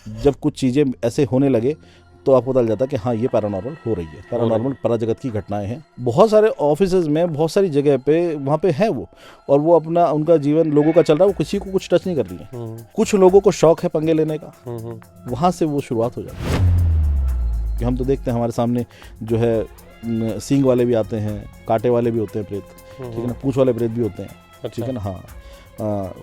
जब कुछ चीज़ें ऐसे होने लगे तो आपको पता चल जाता है कि हाँ ये पैरानॉर्मल हो रही है, पैरानॉर्मल पराजगत की घटनाएं हैं। बहुत सारे ऑफिसेज में, बहुत सारी जगह पे वहाँ पे हैं वो, और वो अपना उनका जीवन लोगों का चल रहा है, वो किसी को कुछ टच नहीं कर रही है। कुछ लोगों को शौक है पंगे लेने का, वहाँ से वो शुरुआत हो जाती है। कि हम तो देखते हैं हमारे सामने जो है सींग वाले भी आते हैं, कांटे वाले भी होते हैं प्रेत, ठीक है ना, पूंछ वाले प्रेत भी होते हैं, ठीक है ना। हाँ,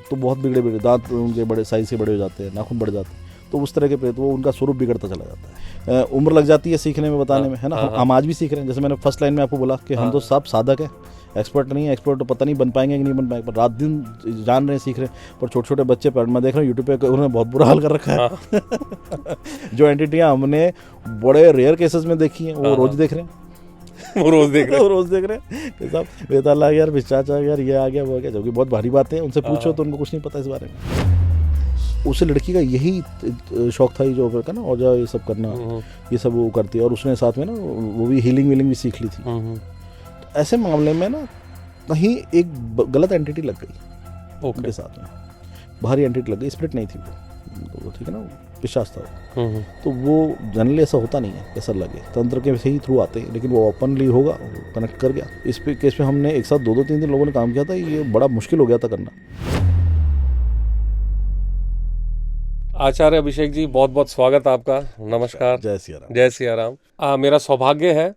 तो बहुत बिगड़े बिगड़े दांत उनके बड़े साइज से बड़े हो जाते हैं, नाखून बढ़ जाते हैं, तो उस तरह के प्रेत वो उनका स्वरूप बिगड़ता चला जाता है। उम्र लग जाती है सीखने में, बताने में, है ना। हम आज भी सीख रहे हैं, जैसे मैंने फर्स्ट लाइन में आपको बोला कि हम तो सब साधक हैं, एक्सपर्ट नहीं है। एक्सपर्ट तो पता नहीं बन पाएंगे कि नहीं बन पाएंगे, पर रात दिन जान रहे हैं, सीख रहे हैं। पर छोटे छोटे बच्चे पर मैं देख रहा हूँ यूट्यूब पे, उन्होंने बहुत बुरा हाल कर रखा है। जो एंटिटियाँ हमने बड़े रेयर केसेस में देखी हैं, वो रोज देख रहे हैं। वो रोज देख रहे हैं साहब, बेताला यार, पिशाच यार, ये आ गया वो आ गया, जबकि बहुत भारी बात है। उनसे पूछो तो उनको कुछ नहीं पता इस बारे में। उसे लड़की का यही शौक था, जो का ना, और जो ये सब करना, ये सब वो करती है। और उसने साथ में ना वो भी हीलिंग वीलिंग भी सीख ली थी। तो ऐसे मामले में ना कहीं एक गलत एंटिटी लग गई उनके साथ में, बाहरी एंटिटी लग गई, स्पिरिट नहीं थी वो, ठीक है ना, पिशाच था वो। तो वो जनरली ऐसा होता नहीं है, कैसा लगे, तंत्र के से ही थ्रू आते हैं, लेकिन वो ओपनली होगा, कनेक्ट कर गया। इस पे केस में हमने एक साथ 2-3 लोगों ने काम किया था, ये बड़ा मुश्किल हो गया था करना। आचार्य अभिषेक जी, बहुत बहुत स्वागत आपका। नमस्कार। जय सिया राम। जय सिया राम। मेरा सौभाग्य है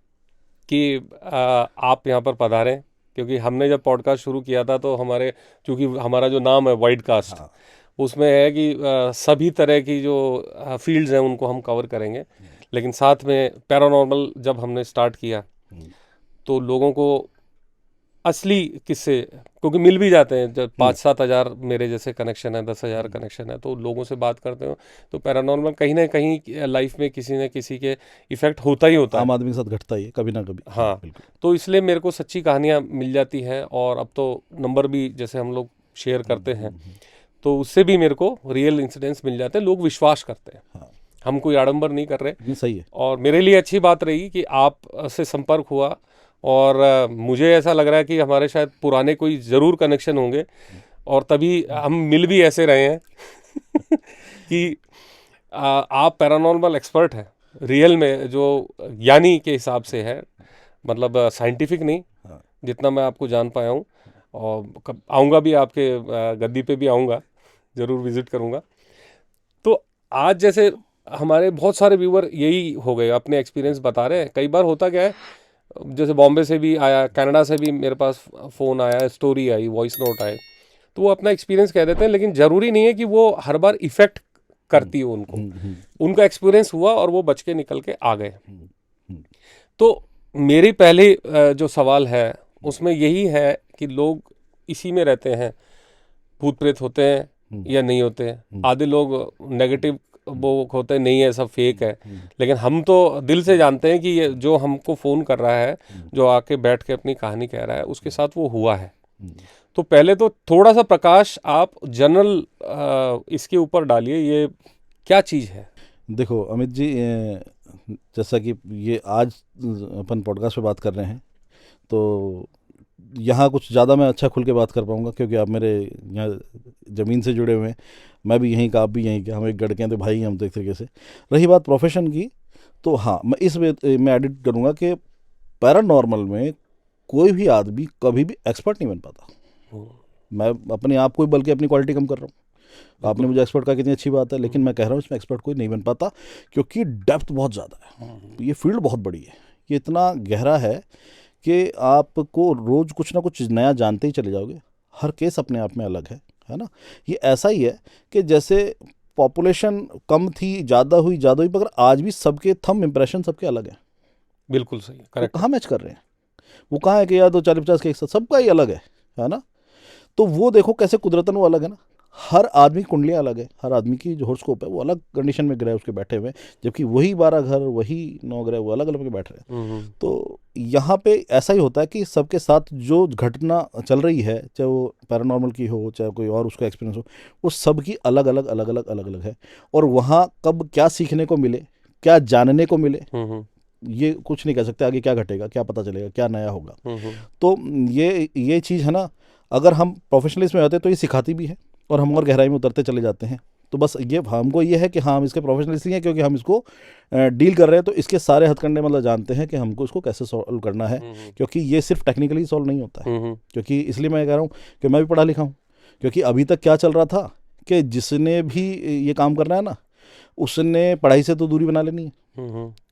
कि आप यहाँ पर पधारें, क्योंकि हमने जब पॉडकास्ट शुरू किया था तो हमारे, चूँकि हमारा जो नाम है वाइड कास्ट, उसमें है कि सभी तरह की जो फील्ड्स हैं उनको हम कवर करेंगे। लेकिन साथ में पैरानॉर्मल जब हमने स्टार्ट किया तो लोगों को असली किस्से, क्योंकि मिल भी जाते हैं, जब 5-7 हज़ार मेरे जैसे कनेक्शन है, 10,000 कनेक्शन है, तो लोगों से बात करते हो तो पैरानॉर्मल कहीं ना कहीं लाइफ में किसी न किसी के इफेक्ट होता ही होता है, आम आदमी के साथ घटता ही है कभी ना कभी। हाँ, तो इसलिए मेरे को सच्ची कहानियाँ मिल जाती हैं। और अब तो नंबर भी जैसे हम लोग शेयर करते हैं तो उससे भी मेरे को रियल इंसिडेंट्स मिल जाते हैं, लोग विश्वास करते हैं। हम कोई आडंबर नहीं कर रहे। सही है। और मेरे लिए अच्छी बात रही कि आप से संपर्क हुआ, और मुझे ऐसा लग रहा है कि हमारे शायद पुराने कोई ज़रूर कनेक्शन होंगे, और तभी हम मिल भी ऐसे रहे हैं कि आप पैरानॉर्मल एक्सपर्ट हैं रियल में, जो ज्ञानी के हिसाब से है, मतलब साइंटिफिक नहीं, जितना मैं आपको जान पाया हूँ। और आऊँगा भी आपके गद्दी पे भी आऊँगा, ज़रूर विजिट करूँगा। तो आज जैसे हमारे बहुत सारे व्यूअर यही हो गए, अपने एक्सपीरियंस बता रहे हैं। कई बार होता क्या है, जैसे बॉम्बे से भी आया, कनाडा से भी मेरे पास फ़ोन आया, स्टोरी आई, वॉइस नोट आए, तो वो अपना एक्सपीरियंस कह देते हैं, लेकिन ज़रूरी नहीं है कि वो हर बार इफ़ेक्ट करती हो उनको। उनका एक्सपीरियंस हुआ और वो बच के निकल के आ गए। तो मेरी पहली जो सवाल है उसमें यही है कि लोग इसी में रहते हैं, भूत प्रेत होते हैं या नहीं होते हैं। आधे लोग नेगेटिव वो होते हैं, नहीं है, सब फेक है। लेकिन हम तो दिल से जानते हैं कि ये जो हमको फ़ोन कर रहा है, जो आके बैठ के अपनी कहानी कह रहा है, उसके साथ वो हुआ है। तो पहले तो थोड़ा सा प्रकाश आप जनरल इसके ऊपर डालिए, ये क्या चीज़ है। देखो अमित जी, जैसा कि ये आज अपन पॉडकास्ट पे बात कर रहे हैं, तो यहाँ कुछ ज़्यादा मैं अच्छा खुल के बात कर पाऊँगा, क्योंकि आप मेरे यहाँ ज़मीन से जुड़े हुए हैं, मैं भी यहीं का, आप भी यहीं का, हम एक गढ़ के हैं, तो भाई हैं हम तो एक तरीके से। रही बात प्रोफेशन की, तो हाँ, मैं इस में एडिट करूँगा कि पैरानॉर्मल में कोई भी आदमी कभी भी एक्सपर्ट नहीं बन पाता। मैं अपने आप को ही बल्कि अपनी क्वालिटी कम कर रहा हूँ। आपने मुझे एक्सपर्ट कहा, कितनी अच्छी बात है, लेकिन मैं कह रहा हूँ इसमें एक्सपर्ट कोई नहीं बन पाता, क्योंकि डेप्थ बहुत ज़्यादा है। ये फील्ड बहुत बड़ी है, ये इतना गहरा है कि आपको रोज़ कुछ ना कुछ नया जानते ही चले जाओगे। हर केस अपने आप में अलग है ना। ये ऐसा ही है कि जैसे पॉपुलेशन कम थी, ज़्यादा हुई, मगर आज भी सबके थंब इम्प्रेशन सबके अलग है। बिल्कुल सही, करेक्ट। कहाँ मैच कर रहे हैं, वो कहाँ है कि यार 240-50 के एक साथ, सबका ही अलग है ना। तो वो देखो कैसे कुदरतन वो अलग है ना। हर आदमी की कुंडलियाँ अलग है, हर आदमी की जो हॉरोस्कोप है वो अलग कंडीशन में ग्रह उसके बैठे हुए हैं, जबकि वही 12 घर, वही 9 ग्रह, वो अलग अलग में बैठ रहे हैं। तो यहाँ पे ऐसा ही होता है कि सबके साथ जो घटना चल रही है, चाहे वो पैरानॉर्मल की हो, चाहे कोई और उसका एक्सपीरियंस हो, वो सबकी अलग अलग है। और वहाँ कब क्या सीखने को मिले, क्या जानने को मिले, ये कुछ नहीं कह सकते। आगे क्या घटेगा, क्या पता चलेगा, क्या नया होगा। तो ये चीज़ है ना, अगर हम प्रोफेशनलिस्ट में होते तो ये सिखाती भी है, और हम और गहराई में उतरते चले जाते हैं तो बस ये हमको ये है कि हाँ हम इसके प्रोफेशनल इसलिए हैं क्योंकि हम इसको डील कर रहे हैं, तो इसके सारे हथकंडे मतलब जानते हैं कि हमको इसको कैसे सॉल्व करना है, क्योंकि ये सिर्फ टेक्निकली सॉल्व नहीं होता है। क्योंकि इसलिए मैं कह रहा हूँ कि मैं भी पढ़ा लिखा हूँ, क्योंकि अभी तक क्या चल रहा था कि जिसने भी ये काम करना है ना, उसने पढ़ाई से तो दूरी बना लेनी है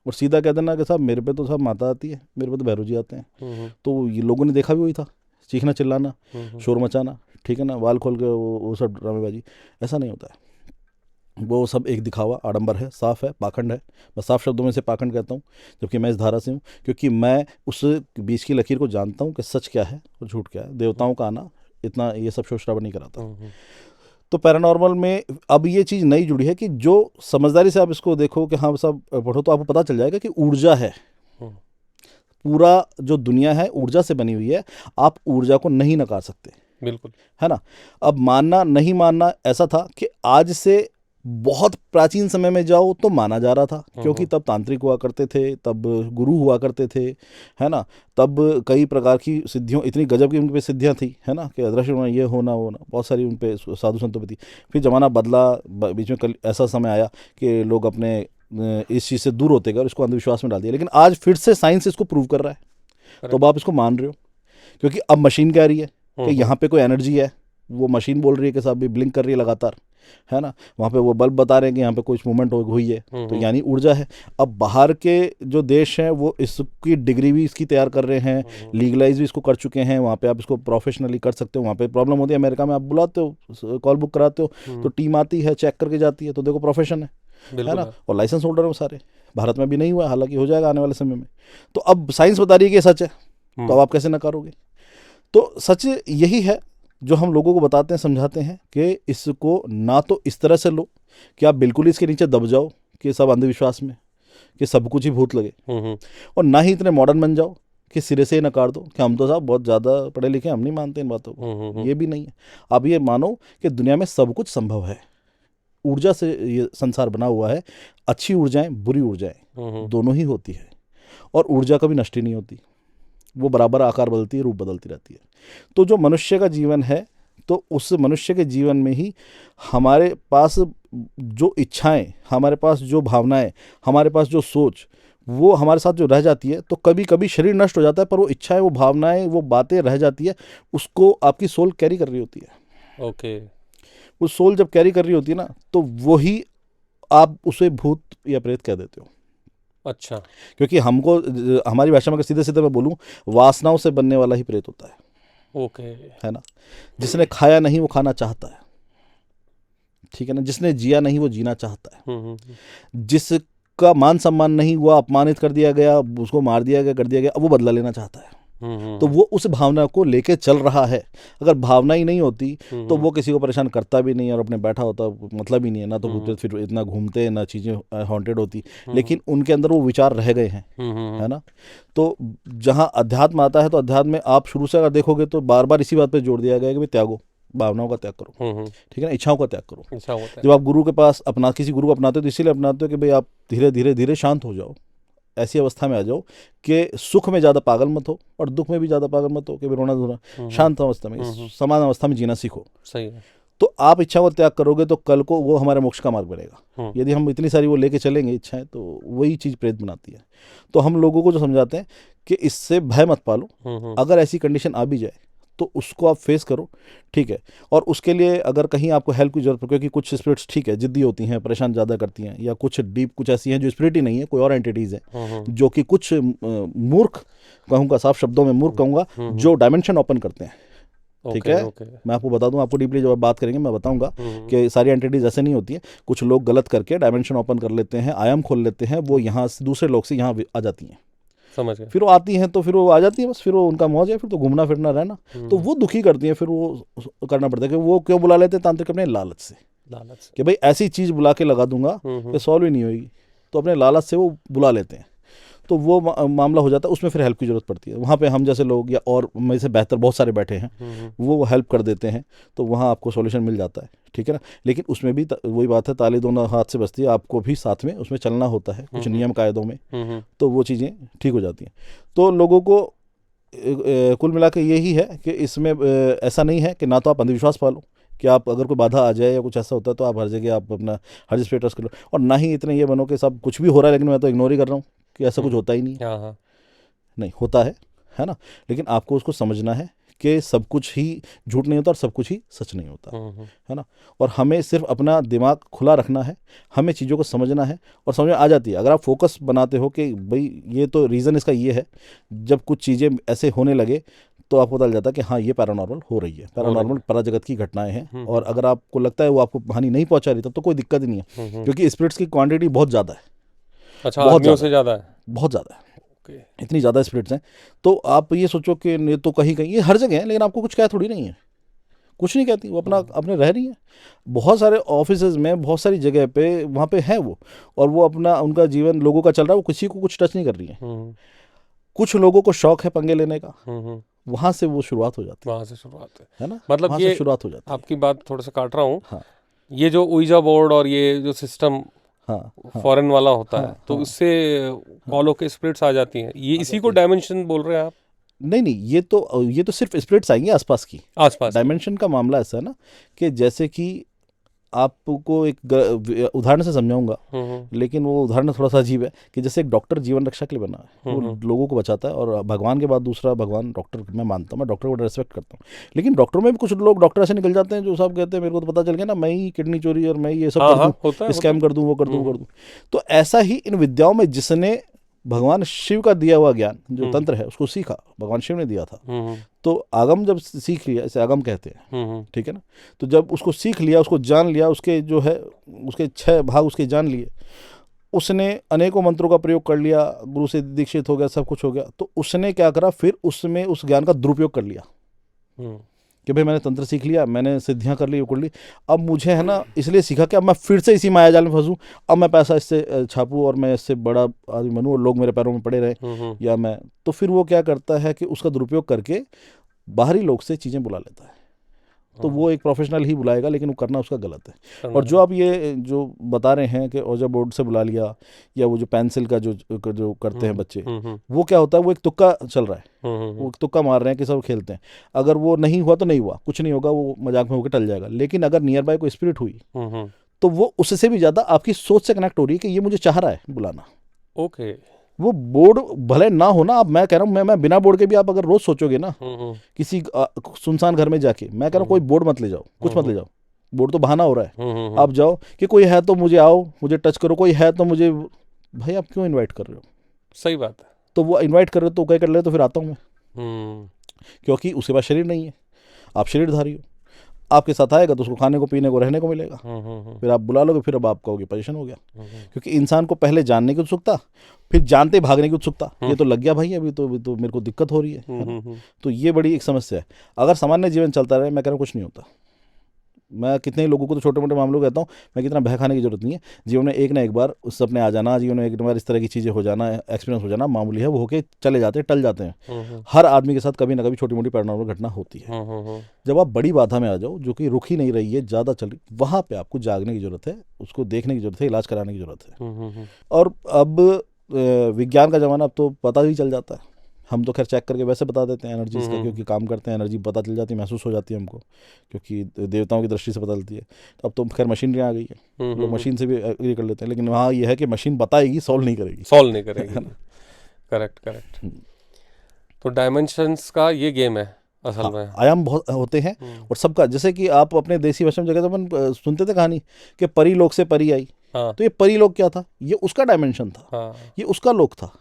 और सीधा कह देना कि साहब मेरे पे तो साहब माता आती है, मेरे पे तो भैरू जी आते हैं। तो ये लोगों ने देखा भी वही था, चीखना चिल्लाना, शोर मचाना, ठीक है ना, वाल खोल के वो सब ड्रामेबाजी। ऐसा नहीं होता है, वो सब एक दिखावा, आडंबर है, साफ है, पाखंड है। मैं साफ शब्दों में से पाखंड कहता हूँ, जबकि मैं इस धारा से हूँ, क्योंकि मैं उस बीच की लकीर को जानता हूँ कि सच क्या है और झूठ क्या है। देवताओं का आना इतना ये सब शोर-शराबा नहीं कराता। तो पैरानॉर्मल में अब ये चीज़ नई जुड़ी है कि जो समझदारी से आप इसको देखो कि हाँ सब पढ़ो, तो आपको पता चल जाएगा कि ऊर्जा है, पूरा जो दुनिया है ऊर्जा से बनी हुई है। आप ऊर्जा को नहीं नकार सकते, बिल्कुल, है ना। अब मानना नहीं मानना ऐसा था कि आज से बहुत प्राचीन समय में जाओ तो माना जा रहा था, क्योंकि तब तांत्रिक हुआ करते थे, तब गुरु हुआ करते थे, है ना। तब कई प्रकार की सिद्धियों, इतनी गजब की उन पे सिद्धियां थी, है ना, कि अदृश्य होना, ये होना वो होना, बहुत सारी उन पे साधु संतों पे थी। फिर ज़माना बदला, बीच में कल ऐसा समय आया कि लोग अपने इस चीज़ से दूर होते गए और इसको अंधविश्वास में डाल दिया। लेकिन आज फिर से साइंस इसको प्रूव कर रहा है, तो अब आप इसको मान रहे हो, क्योंकि अब मशीन कह रही है कि यहाँ पे कोई एनर्जी है, वो मशीन बोल रही है कि साहब भी ब्लिंक कर रही है लगातार, है ना। वहाँ पे वो बल्ब बता रहे हैं कि यहाँ पे कुछ मूवमेंट हुई है, तो यानी ऊर्जा है। अब बाहर के जो देश हैं वो इसकी डिग्री भी इसकी तैयार कर रहे हैं, लीगलाइज भी इसको कर चुके हैं, वहाँ पे आप इसको प्रोफेशनली कर सकते हो। वहाँ पे प्रॉब्लम होती है, अमेरिका में आप बुलाते हो, कॉल बुक कराते हो, तो टीम आती है, चेक करके जाती है, तो देखो प्रोफेशन है ना, और लाइसेंस होल्डर है वो सारे। भारत में भी नहीं हुआ, हालांकि हो जाएगा आने वाले समय में। तो अब साइंस बता रही है कि सच है, तो अब आप कैसे नकारोगे। तो सच यही है जो हम लोगों को बताते हैं, समझाते हैं कि इसको ना तो इस तरह से लो कि आप बिल्कुल इसके नीचे दब जाओ कि सब अंधविश्वास में, कि सब कुछ ही भूत लगे, और ना ही इतने मॉडर्न बन जाओ कि सिरे से ही नकार दो कि हम तो साहब बहुत ज़्यादा पढ़े लिखे, हम नहीं मानते इन बातों को। ये भी नहीं है। आप ये मानो कि दुनिया में सब कुछ संभव है, ऊर्जा से ये संसार बना हुआ है। अच्छी ऊर्जाएं, बुरी ऊर्जाएं दोनों ही होती है, और ऊर्जा कभी नष्ट नहीं होती, वो बराबर आकार बदलती है, रूप बदलती रहती है। तो जो मनुष्य का जीवन है, तो उस मनुष्य के जीवन में ही हमारे पास जो इच्छाएं, हमारे पास जो भावनाएं, हमारे पास जो सोच, वो हमारे साथ जो रह जाती है। तो कभी कभी शरीर नष्ट हो जाता है, पर वो इच्छाएं, वो भावनाएं, वो बातें रह जाती है, उसको आपकी सोल कैरी कर रही होती है। ओके, वो सोल जब कैरी कर रही होती है ना, तो वही आप उसे भूत या प्रेत कह देते हो। अच्छा, क्योंकि हमको, हमारी भाषा में अगर सीधे सीधे मैं बोलूँ, वासनाओं से बनने वाला ही प्रेत होता है, ओके, है ना। जिसने खाया नहीं वो खाना चाहता है, ठीक है ना। जिसने जिया नहीं वो जीना चाहता है। जिसका मान सम्मान नहीं हुआ, अपमानित कर दिया गया, उसको मार दिया गया, कर दिया गया, अब वो बदला लेना चाहता है। तो वो उस भावना को लेके चल रहा है। अगर भावना ही नहीं होती तो वो किसी को परेशान करता भी नहीं और अपने बैठा होता, मतलब ही नहीं है ना। तो भूत फिर इतना घूमते, ना चीज़ें हॉन्टेड होती, लेकिन उनके अंदर वो विचार रह गए हैं, है ना। तो जहाँ अध्यात्म आता है, तो अध्यात्म में आप शुरू से अगर देखोगे तो बार बार इसी बात पे जोर दिया गया कि भाई त्यागो, भावनाओं का त्याग करो, ठीक है ना, इच्छाओं का त्याग करो। अच्छा होता है। जब आप गुरु के पास किसी गुरु को अपनाते हो, तो इसीलिए अपनाते हो कि भाई आप धीरे धीरे धीरे शांत हो जाओ, ऐसी अवस्था में आ जाओ कि सुख में ज़्यादा पागल मत हो और दुख में भी ज़्यादा पागल मत हो कि रोना धोना। शांत अवस्था में, समान अवस्था में जीना सीखो। सही है। तो आप इच्छा को त्याग करोगे तो कल को वो हमारे मोक्ष का मार्ग बनेगा। यदि हम इतनी सारी वो लेके चलेंगे इच्छाएं, तो वही चीज़ प्रेत बनाती है। तो हम लोगों को जो समझाते हैं कि इससे भय मत पालो, अगर ऐसी कंडीशन आ भी जाए तो उसको आप फेस करो, ठीक है। और उसके लिए अगर कहीं आपको हेल्प की जरूरत हो, क्योंकि कुछ स्पिरिट्स ठीक है जिद्दी होती हैं, परेशान ज़्यादा करती हैं, या कुछ डीप, कुछ ऐसी हैं जो स्पिरिट ही नहीं है, कोई और एंटिटीज़ हैं जो कि कुछ मूर्ख कहूँगा, साफ शब्दों में मूर्ख कहूँगा, जो डायमेंशन ओपन करते हैं, ठीक है। मैं आपको बता दूं, आपको डीपली जब बात करेंगे मैं बताऊंगा कि सारी एंटिटीज ऐसे नहीं होती है। कुछ लोग गलत करके डायमेंशन ओपन कर लेते हैं, आयाम खोल लेते हैं, वो यहाँ से दूसरे लोग से यहाँ आ जाती हैं, समझ गए। फिर वो आती हैं तो फिर वो आ जाती है, बस फिर वो उनका मौज है, फिर तो घूमना फिरना रहना। तो वो दुखी करती हैं, फिर वो करना पड़ता है कि वो क्यों बुला लेते हैं तांत्रिक, अपने लालच से, कि भाई ऐसी चीज़ बुला के लगा दूंगा कि सॉल्व ही नहीं होगी, तो अपने लालच से वो बुला लेते हैं। तो वो मामला हो जाता है, उसमें फिर हेल्प की ज़रूरत पड़ती है। वहाँ पे हम जैसे लोग या और मेरे से बेहतर बहुत सारे बैठे हैं, वो हेल्प कर देते हैं, तो वहाँ आपको सॉल्यूशन मिल जाता है, ठीक है ना। लेकिन उसमें भी वही बात है, ताली दोनों हाथ से बजती है, आपको भी साथ में उसमें चलना होता है कुछ नियम कायदों में, तो वो चीज़ें ठीक हो जाती हैं। तो लोगों को कुल मिला के यही है कि इसमें ऐसा नहीं है कि ना तो आप अंधविश्वास पालो कि आप अगर कोई बाधा आ जाए या कुछ ऐसा होता है तो आप हर जगह आप अपना हर चीज़ पे ट्रस्ट कर लो, और ना ही इतने ये बनो कि सब कुछ भी हो रहा है लेकिन मैं तो इग्नोर ही कर रहा हूँ कि ऐसा कुछ होता ही नहीं है। हाँ हाँ। नहीं होता है ना, लेकिन आपको उसको समझना है कि सब कुछ ही झूठ नहीं होता और सब कुछ ही सच नहीं होता, है ना। और हमें सिर्फ अपना दिमाग खुला रखना है, हमें चीज़ों को समझना है और समझ में आ जाती है। अगर आप फोकस बनाते हो कि भाई ये तो रीज़न इसका ये है, जब कुछ चीज़ें ऐसे होने लगे तो आपको पता चल जाता है कि हाँ ये पैरानॉर्मल हो रही है, पैरानॉर्मल पराजगत की घटनाएं हैं। और अगर आपको लगता है वो आपको हानि नहीं पहुंचा रही तब तो कोई दिक्कत ही नहीं है, क्योंकि स्पिरिट्स की क्वांटिटी बहुत ज़्यादा है, अच्छा, बहुत आदमियों ज़्यादा से ज़्यादा है। बहुत ज़्यादा है, ओके। इतनी ज़्यादा स्पिरिट्स हैं। तो आप ये सोचो कि ये तो कहीं कहीं ये हर जगह है, लेकिन आपको कुछ कह थोड़ी नहीं है, कुछ नहीं कहती, वो अपना अपने रह रही है। बहुत सारे ऑफिसेज में बहुत सारी जगह पे वहाँ पे है वो, और वो अपना उनका जीवन लोगों का चल रहा है, वो किसी को कुछ टच नहीं कर रही है। कुछ लोगों को शौक है पंगे लेने का, वहाँ से वो शुरुआत हो जाती वहाँ से शुरुआत है ना, मतलब वहाँ ये से शुरुआत हो जाती है। आपकी बात थोड़ा सा काट रहा हूँ। हाँ ये जो उइजा बोर्ड और ये जो सिस्टम हाँ फॉरेन वाला होता है, हाँ तो हाँ उससे कॉल होके स्पिरिट्स आ जाती हैं, ये इसी को डायमेंशन बोल रहे हैं आप? नहीं नहीं, ये तो सिर्फ स्पिरिट्स आएंगे आसपास की। आसपास की। डायमेंशन का मामला ऐसा है ना कि जैसे कि आपको एक उदाहरण से समझाऊंगा, लेकिन वो उदाहरण थोड़ा सा अजीब है कि जैसे एक डॉक्टर जीवन रक्षा के लिए बना है, वो लोगों को बचाता है, और भगवान के बाद दूसरा भगवान डॉक्टर मैं मानता हूँ, मैं डॉक्टर को रेस्पेक्ट करता हूँ। लेकिन डॉक्टरों में भी कुछ लोग डॉक्टर ऐसे निकल जाते हैं जो सब कहते हैं मेरे को तो पता चल गया ना, मैं ही किडनी चोरी और मैं ही ये सब हाँ कर हाँ, दूँ, होता है स्कैम कर दूँ, वो कर दूँ, वो कर दूँ। तो ऐसा ही इन विद्याओं में जिसने भगवान शिव का दिया हुआ ज्ञान जो तंत्र है उसको सीखा, भगवान शिव ने दिया था, तो आगम जब सीख लिया, इसे आगम कहते हैं, ठीक है ना। तो जब उसको सीख लिया, उसको जान लिया, उसके जो है उसके 6 भाग उसके जान लिए, उसने अनेकों मंत्रों का प्रयोग कर लिया, गुरु से दीक्षित हो गया, सब कुछ हो गया, तो उसने क्या करा फिर उसमें उस ज्ञान का दुरुपयोग कर लिया कि भाई मैंने तंत्र सीख लिया, मैंने सिद्धियां कर ली, वो कर ली, अब मुझे है ना इसलिए सीखा कि अब मैं फिर से इसी मायाजाल में फंसूं, अब मैं पैसा इससे छापूं और मैं इससे बड़ा आदमी बनूं और लोग मेरे पैरों में पड़े रहें, या मैं, तो फिर वो क्या करता है कि उसका दुरुपयोग करके बाहरी लोग से चीज़ें बुला लेता है। तो वो एक प्रोफेशनल ही बुलाएगा, लेकिन वो करना उसका गलत है। और जो आप ये जो बता रहे हैं कि ओजा बोर्ड से बुला लिया, या वो जो पेंसिल का जो करते हैं बच्चे, वो क्या होता है, वो एक तुक्का चल रहा है, वो एक तुक्का मार रहे हैं कि सब खेलते हैं, अगर वो नहीं हुआ तो नहीं हुआ, कुछ नहीं होगा, वो मजाक में होकर टल जाएगा। लेकिन अगर नियर बाय कोई स्पिरिट हुई तो वो उससे भी ज़्यादा आपकी सोच से कनेक्ट हो रही है कि ये मुझे चाह रहा है बुलाना। ओके। वो बोर्ड भले ना हो ना, अब मैं कह रहा हूँ, मैं बिना बोर्ड के भी आप अगर रोज सोचोगे ना किसी सुनसान घर में जाके, मैं कह रहा हूँ कोई बोर्ड मत ले जाओ, कुछ मत ले जाओ, बोर्ड तो बहाना हो रहा है। आप जाओ कि कोई है तो मुझे आओ, मुझे टच करो, कोई है तो मुझे, भाई आप क्यों इनवाइट कर रहे हो? सही बात है। तो वो इनवाइट कर रहे हो तो क्या कर ले, तो फिर आता हूँ मैं, क्योंकि उसके पास शरीर नहीं है, आप शरीरधारी हो, आपके साथ आएगा तो उसको खाने को पीने को रहने को मिलेगा, फिर आप बुला लोगे, फिर अब आप कहोगे पोजीशन हो गया। क्योंकि इंसान को पहले जानने की उत्सुकता, फिर जानते भागने की उत्सुकता, ये तो लग गया भाई, अभी तो मेरे को दिक्कत हो रही है ना? तो ये बड़ी एक समस्या है। अगर सामान्य जीवन चलता रहे, मैं कह रहा हूँ कुछ नहीं होता। मैं कितने ही लोगों को तो छोटे मोटे मामलों कहता हूँ, मैं कितना बह खाने की जरूरत नहीं है, जीवन में एक ना एक बार उस सपने आ जाना, जीवन में एक बार इस तरह की चीज़ें हो जाना, एक्सपीरियंस हो जाना मामूली है, वो होके चले जाते हैं, टल जाते हैं। हर आदमी के साथ कभी ना कभी छोटी मोटी पैरानॉर्मल घटना होती है। जब आप बड़ी बाधा में आ जाओ जो कि रुक ही नहीं रही है, ज़्यादा चल रही, वहाँ पे आपको जागने की जरूरत है, उसको देखने की जरूरत है, इलाज कराने की जरूरत है। और अब विज्ञान का ज़माना, अब तो पता ही चल जाता है, हम तो खैर चेक करके वैसे बता देते हैं एनर्जीज का, क्योंकि काम करते हैं, एनर्जी पता चल जाती है, महसूस हो जाती है हमको, क्योंकि देवताओं की दृष्टि से पता चलती है। तो अब तो खैर मशीनरी आ गई है, लोग मशीन से भी एग्री कर लेते हैं, लेकिन वहाँ ये है कि मशीन बताएगी, सॉल्व नहीं करेगी। Correct correct. तो डायमेंशंस का ये गेम है असल में। आयाम बहुत होते हैं, और सबका, जैसे कि आप अपने देसी भाषा में जगह तो अपन सुनते थे कहानी कि परी लोक से परी आई, तो ये परी लोक क्या था, ये उसका डायमेंशन था, ये उसका लोक था,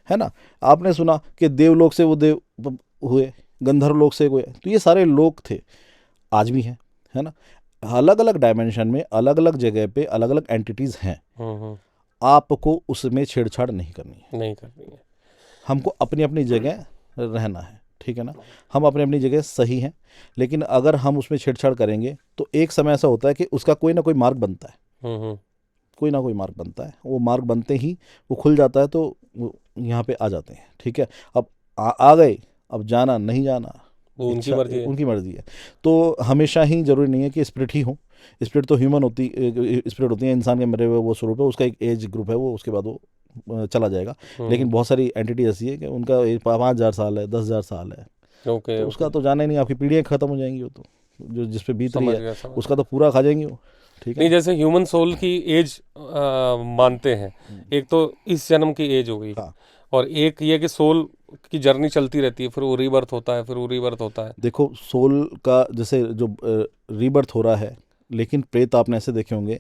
है ना। आपने सुना कि देवलोक से वो देव हुए, गंधर्व लोक से हुए, तो ये सारे लोक थे, आज भी हैं, है ना। अलग अलग डायमेंशन में अलग अलग जगह पे अलग अलग एंटिटीज हैं, आपको उसमें छेड़छाड़ नहीं करनी है, हमको अपनी अपनी जगह रहना है, ठीक है ना। हम अपनी अपनी जगह सही हैं, लेकिन अगर हम उसमें छेड़छाड़ करेंगे तो एक समय ऐसा होता है कि उसका कोई ना कोई मार्ग बनता है, कोई ना कोई मार्ग बनता है, वो मार्ग बनते ही वो खुल जाता है, तो वो यहाँ पे आ जाते हैं, ठीक है। अब आ गए, अब जाना नहीं जाना वो उनकी मर्जी है। तो हमेशा ही जरूरी नहीं है कि स्पिरिट ही हो, स्पिरिट तो ह्यूमन स्पिरिट होती है, इंसान के मरे हुए वो स्वरूप है, उसका एक एज ग्रुप है, वो उसके बाद वो चला जाएगा। लेकिन बहुत सारी एंटिटी ऐसी है कि उनका 5,000 साल है, 10,000 साल है, तो उसका तो जाना ही नहीं, आपकी पीढ़ियाँ खत्म हो जाएंगी वो तो। जो जिस पे बीत समझ रही गया, है समझ उसका तो पूरा खा जाएंगे वो, ठीक है। नहीं, जैसे ह्यूमन सोल की एज मानते हैं, एक तो इस जन्म की एज हो गई, हाँ और एक ये कि सोल की जर्नी चलती रहती है, फिर वो रीबर्थ होता है, फिर वो रीबर्थ होता है। देखो सोल का जैसे जो रीबर्थ हो रहा है, लेकिन प्रेत आपने ऐसे देखे होंगे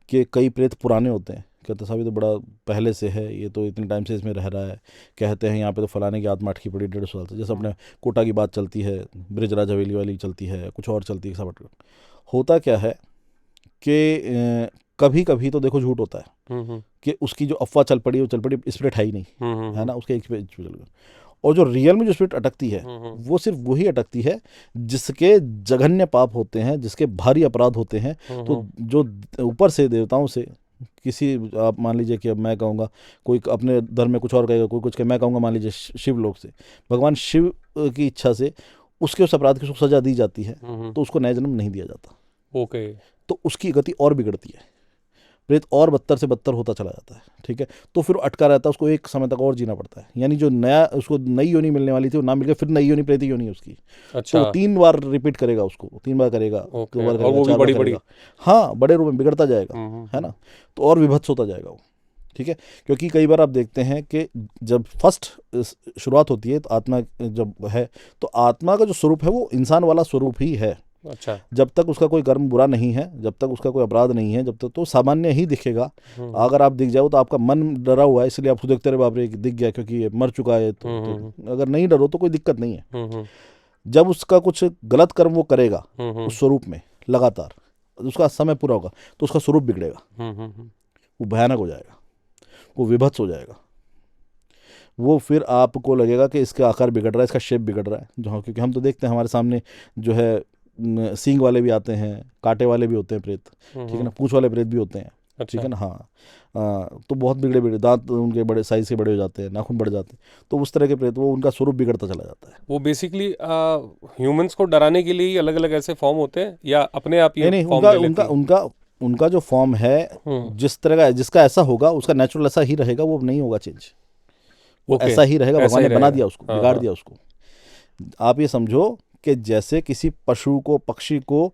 कि कई प्रेत पुराने होते हैं, कहते हैं साहब ये तो बड़ा पहले से है, ये तो इतने टाइम से इसमें रह रहा है, कहते हैं यहाँ पे तो फलाने की आत्मा अटकी पड़ी 150 साल से, जैसे अपने कोटा की बात चलती है, ब्रिजराज हवेली वाली चलती है, कुछ और चलती है सब होता क्या है कि कभी कभी तो देखो झूठ होता है कि उसकी जो अफवाह चल पड़ी वो चल पड़ी, स्पिरिट है ही नहीं, है ना, उसके एक पे चल गया। और जो रियल में जो स्पिरिट अटकती है वो सिर्फ वही अटकती है जिसके जघन्य पाप होते हैं, जिसके भारी अपराध होते हैं। तो जो ऊपर से देवताओं से किसी, आप मान लीजिए कि अब मैं कहूँगा कोई अपने धर्म में कुछ और कहेगा, कोई कुछ कहे, मैं कहूँगा मान लीजिए शिव लोक से, भगवान शिव की इच्छा से उसके उस अपराध की उसको सजा दी जाती है, तो उसको नया जन्म नहीं दिया जाता। ओके। तो उसकी गति और बिगड़ती है, प्रेत और बदतर से बदतर होता चला जाता है, ठीक है। तो फिर वो अटका रहता है, उसको एक समय तक और जीना पड़ता है, यानी जो नया उसको नई योनि मिलने वाली थी वो ना मिल गई, फिर नई योनि प्रेत योनि उसकी, तो अच्छा, वो 3 बार रिपीट करेगा, उसको 3 बार करेगा, 2 ओके, बार और करेगा, वो भी 4 बार बड़ी करेगा, हाँ बड़े रूप में बिगड़ता जाएगा, बड़ी। है ना। तो और विभत्स होता जाएगा वो, ठीक है। क्योंकि कई बार आप देखते हैं कि जब फर्स्ट शुरुआत होती है तो आत्मा जब है, तो आत्मा का जो स्वरूप है वो इंसान वाला स्वरूप ही है। अच्छा। जब तक उसका कोई कर्म बुरा नहीं है, जब तक उसका कोई अपराध नहीं है, जब तक तो सामान्य ही दिखेगा। अगर आप दिख जाओ तो आपका मन डरा हुआ है, इसलिए आप देखते रहे बाप रे दिख गया क्योंकि ये मर चुका है, तो अगर नहीं डरो तो कोई दिक्कत नहीं है। जब उसका कुछ गलत कर्म वो करेगा उस स्वरूप में लगातार, उसका समय पूरा होगा तो उसका स्वरूप बिगड़ेगा, वो भयानक हो जाएगा, वो विभत्स हो जाएगा। वो फिर आपको लगेगा कि इसका आकार बिगड़ रहा है, इसका शेप बिगड़ रहा है, जहाँ क्योंकि हम तो देखते हैं हमारे सामने जो है सींग वाले भी आते हैं, कांटे वाले भी होते हैं प्रेत, ठीक है ना, पूंछ वाले प्रेत भी होते हैं, ठीक है ना, हाँ। तो बहुत बिगड़े बिगड़े दांत उनके बड़े साइज के बड़े हो जाते हैं, नाखून बढ़ जाते हैं, तो उस तरह के प्रेत वो उनका स्वरूप बिगड़ता चला जाता है। वो बेसिकली ह्यूमंस को डराने के लिए अलग अलग ऐसे फॉर्म होते हैं, या अपने आप ये नहीं, फॉर्म उनका ले लेती उनका हैं? उनका उनका जो फॉर्म है, जिस तरह का जिसका ऐसा होगा उसका नेचुरल ऐसा ही रहेगा, वो नहीं होगा चेंज, वो ओके, ऐसा ही रहेगा, ऐसा भगवान ही ने बना रहेगा। दिया उसको, हाँ, बिगाड़ हाँ। दिया उसको। आप ये समझो कि जैसे किसी पशु को, पक्षी को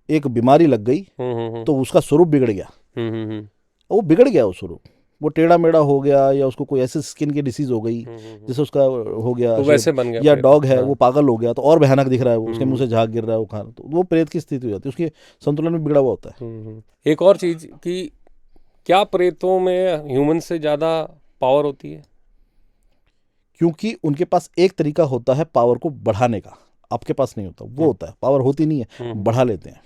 एक बीमारी लग गई तो उसका स्वरूप बिगड़ गया, वो बिगड़ गया, वो स्वरूप वो टेढ़ा मेढ़ा हो गया, या उसको कोई ऐसी स्किन की डिसीज हो गई जैसे उसका हो गया तो shape, वैसे बन गया या प्रेत। डॉग है हाँ। वो पागल हो गया तो और भयानक दिख रहा है, वो उसके मुंह से झाग गिर रहा है, वो खाना, तो वो प्रेत की स्थिति हो जाती है, उसके संतुलन में बिगड़ा हुआ होता है। एक और चीज कि क्या प्रेतों में ह्यूमन से ज्यादा पावर होती है? क्योंकि उनके पास एक तरीका होता है पावर को बढ़ाने का, आपके पास नहीं होता, वो होता है पावर होती नहीं है, बढ़ा लेते हैं,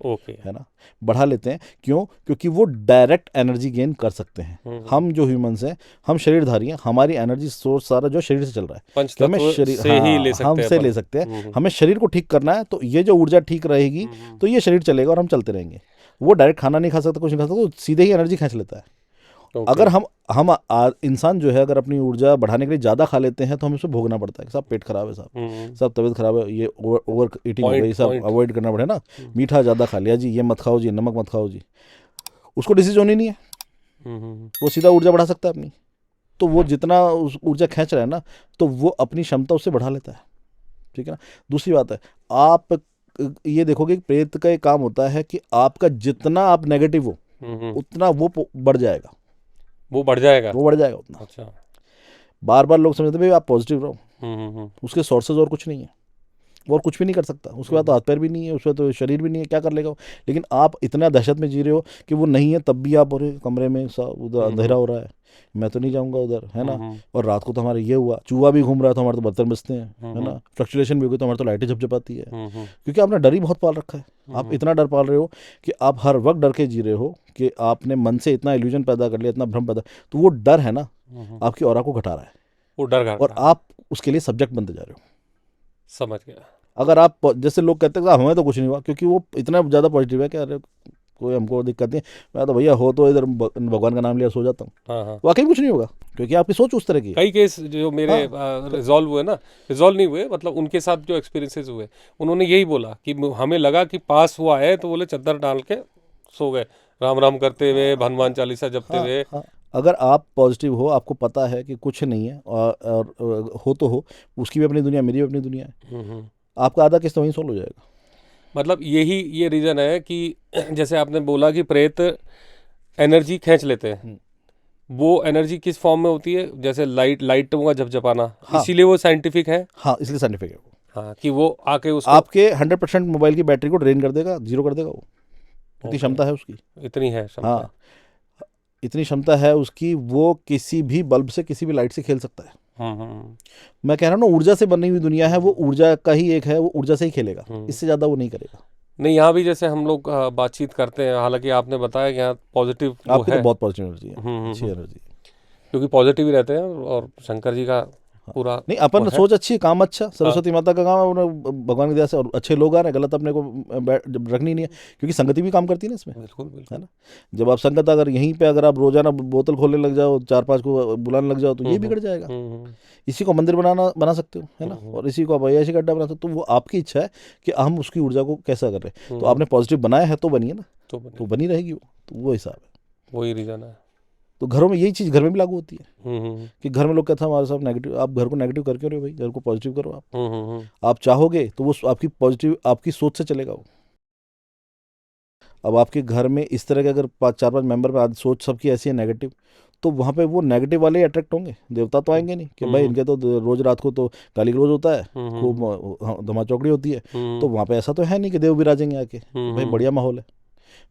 ओके। है ना, बढ़ा लेते हैं। क्यों? क्योंकि वो डायरेक्ट एनर्जी गेन कर सकते हैं। हम जो ह्यूमंस हैं, हम शरीरधारी हैं, हमारी एनर्जी सोर्स सारा जो शरीर से चल रहा है, कि हमें पंचतत्व शरीर, से ही ले हाँ सकते हैं हमसे अपन। ले सकते हैं, हमें शरीर को ठीक करना है, तो ये जो ऊर्जा ठीक रहेगी तो ये शरीर चलेगा और हम चलते रहेंगे। वो डायरेक्ट खाना नहीं खा सकता, कुछ नहीं खा सकता, तो सीधे ही एनर्जी खींच लेता है। ओके। अगर इंसान जो है अगर अपनी ऊर्जा बढ़ाने के लिए ज़्यादा खा लेते हैं तो हमें उसे भोगना पड़ता है, सब पेट खराब है, साहब सब तबीयत खराब है, ये ओवर ईटिंग हो गई, सब अवॉइड करना पड़े ना, मीठा ज़्यादा खा लिया जी, ये मत खाओ जी, नमक मत खाओ जी, उसको डिसीज होनी नहीं है, वो सीधा ऊर्जा बढ़ा सकता है अपनी। तो वो जितना उस ऊर्जा खींच रहा है ना, तो वो अपनी क्षमता उससे बढ़ा लेता है, ठीक है ना। दूसरी बात है, आप ये देखोगे कि प्रेत का एक काम होता है कि आपका जितना आप नेगेटिव हो उतना वो बढ़ जाएगा, वो बढ़ जाएगा। वो बढ़ जाएगा उतना। अच्छा। बार बार लोग समझते भाई आप पॉजिटिव रहो, उसके सोर्सेज और कुछ नहीं है, वो और कुछ भी नहीं कर सकता, उसके बाद तो हाथ पैर भी नहीं है, उसके बाद तो शरीर भी नहीं है, क्या कर लेगा वो। लेकिन आप इतना दहशत में जी रहे हो कि वो नहीं है, तब भी आप और कमरे में उधर अंधेरा हो रहा है, मैं तो नहीं जाऊंगा उधर, है ना। और रात को तो हमारे ये हुआ, चूहा भी घूम रहा है तो हमारे तो बर्तन बजते हैं, है ना, फ्लक्चुएशन भी हो गई तो हमारे तो लाइटें झपझपाती है, क्योंकि आपने डर ही बहुत पाल रखा है। आप इतना डर पाल रहे हो कि आप हर वक्त डर के जी रहे हो, कि आपने मन से इतना इल्यूजन पैदा कर लिया, इतना भ्रम पैदा, तो वो डर है ना आपकी ऑरा को घटा रहा है, वो डर घटा, और आप उसके लिए सब्जेक्ट बनते जा रहे हो। समझ गया। अगर आप जैसे लोग कहते हैं हमें तो कुछ नहीं हुआ, क्योंकि वो इतना ज़्यादा पॉजिटिव है कि अरे कोई हमको दिक्कत नहीं, मैं तो भैया हो तो इधर भगवान का नाम लिया सो जाता हूँ, हाँ। वाकई कुछ नहीं होगा, क्योंकि आपकी सोच उस तरह की है। कई केस जो मेरे रिजॉल्व हुए ना, रिजॉल्व नहीं हुए, मतलब उनके साथ जो एक्सपीरियंसेस हुए, उन्होंने यही बोला कि हमें लगा कि पास हुआ है, तो बोले चद्दर डाल के सो गए, राम राम करते हुए, हनुमान चालीसा जपते हुए। अगर आप पॉजिटिव हो, आपको पता है कि कुछ नहीं है, और हो तो हो, उसकी भी अपनी दुनिया, मेरी भी अपनी दुनिया है, आपका आधा केस तो वहीं सोल्व हो जाएगा। मतलब यही ये रीजन है कि जैसे आपने बोला कि प्रेत एनर्जी खींच लेते हैं, वो एनर्जी किस फॉर्म में होती है, जैसे लाइटों का झपझपाना, हाँ इसीलिए वो साइंटिफिक है। हाँ, इसलिए साइंटिफिक है वो। हाँ, कि वो आके उसको आपके 100% मोबाइल की बैटरी को ड्रेन कर देगा, जीरो कर देगा वो, इतनी ओके, क्षमता है उसकी। इतनी है क्षमता। हाँ, इतनी क्षमता है उसकी, वो किसी भी बल्ब से, किसी भी लाइट से खेल सकता है। हम्म। मैं कह रहा हूँ ना, ऊर्जा से बनी हुई दुनिया है, वो ऊर्जा का ही एक है, वो ऊर्जा से ही खेलेगा, इससे ज़्यादा वो नहीं करेगा। नहीं, यहाँ भी जैसे हम लोग बातचीत करते हैं, हालांकि आपने बताया कि यहाँ पॉजिटिव वो आपकी तो है। बहुत पॉजिटिव एनर्जी है, अच्छी एनर्जी है। क्योंकि पॉजिटिव ही रहते हैं, और शंकर जी का पूरा नहीं, वो अपन है। सोच अच्छी, काम अच्छा, सरस्वती माता का काम है, भगवान की दया से, और अच्छे लोग आ रहे हैं, गलत अपने को जब रखनी नहीं है, क्योंकि संगति भी काम करती है ना इसमें, बिल्कुल है बिल्कुल। ना। जब आप संगत, अगर यहीं पे अगर आप रोजाना बोतल खोलने लग जाओ, 4-5 को बुलाने लग जाओ, तो ये बिगड़ जाएगा। इसी को मंदिर बना सकते हो, है ना, और इसी को आप अय्याशी का अड्डा बना सकते हो। तो वो आपकी इच्छा है कि हम उसकी ऊर्जा को कैसा कर रहे हैं। तो आपने पॉजिटिव बनाया है तो बनिए ना, तो बनी रहेगी वो, तो वो हिसाब है। वही रीजन है। तो घरों में यही चीज़ घर में भी लागू होती है कि घर में लोग कहते हैं हमारे साथ नेगेटिव, आप घर को नेगेटिव कर क्यों रहे हो भाई, घर को पॉजिटिव करो आप चाहोगे तो वो आपकी पॉजिटिव, आपकी सोच से चलेगा वो। अब आपके घर में इस तरह के अगर 4-5 मेंबर में सोच सबकी ऐसी है नेगेटिव, तो वहाँ पे वो नेगेटिव वाले ही अट्रैक्ट होंगे, देवता तो आएंगे नहीं कि भाई इनके तो रोज रात को तो गाली गलौज होता है, खूब धमा चौकड़ी होती है। तो वहाँ पे ऐसा तो है नहीं कि देव विराजेंगे आके, भाई बढ़िया माहौल है,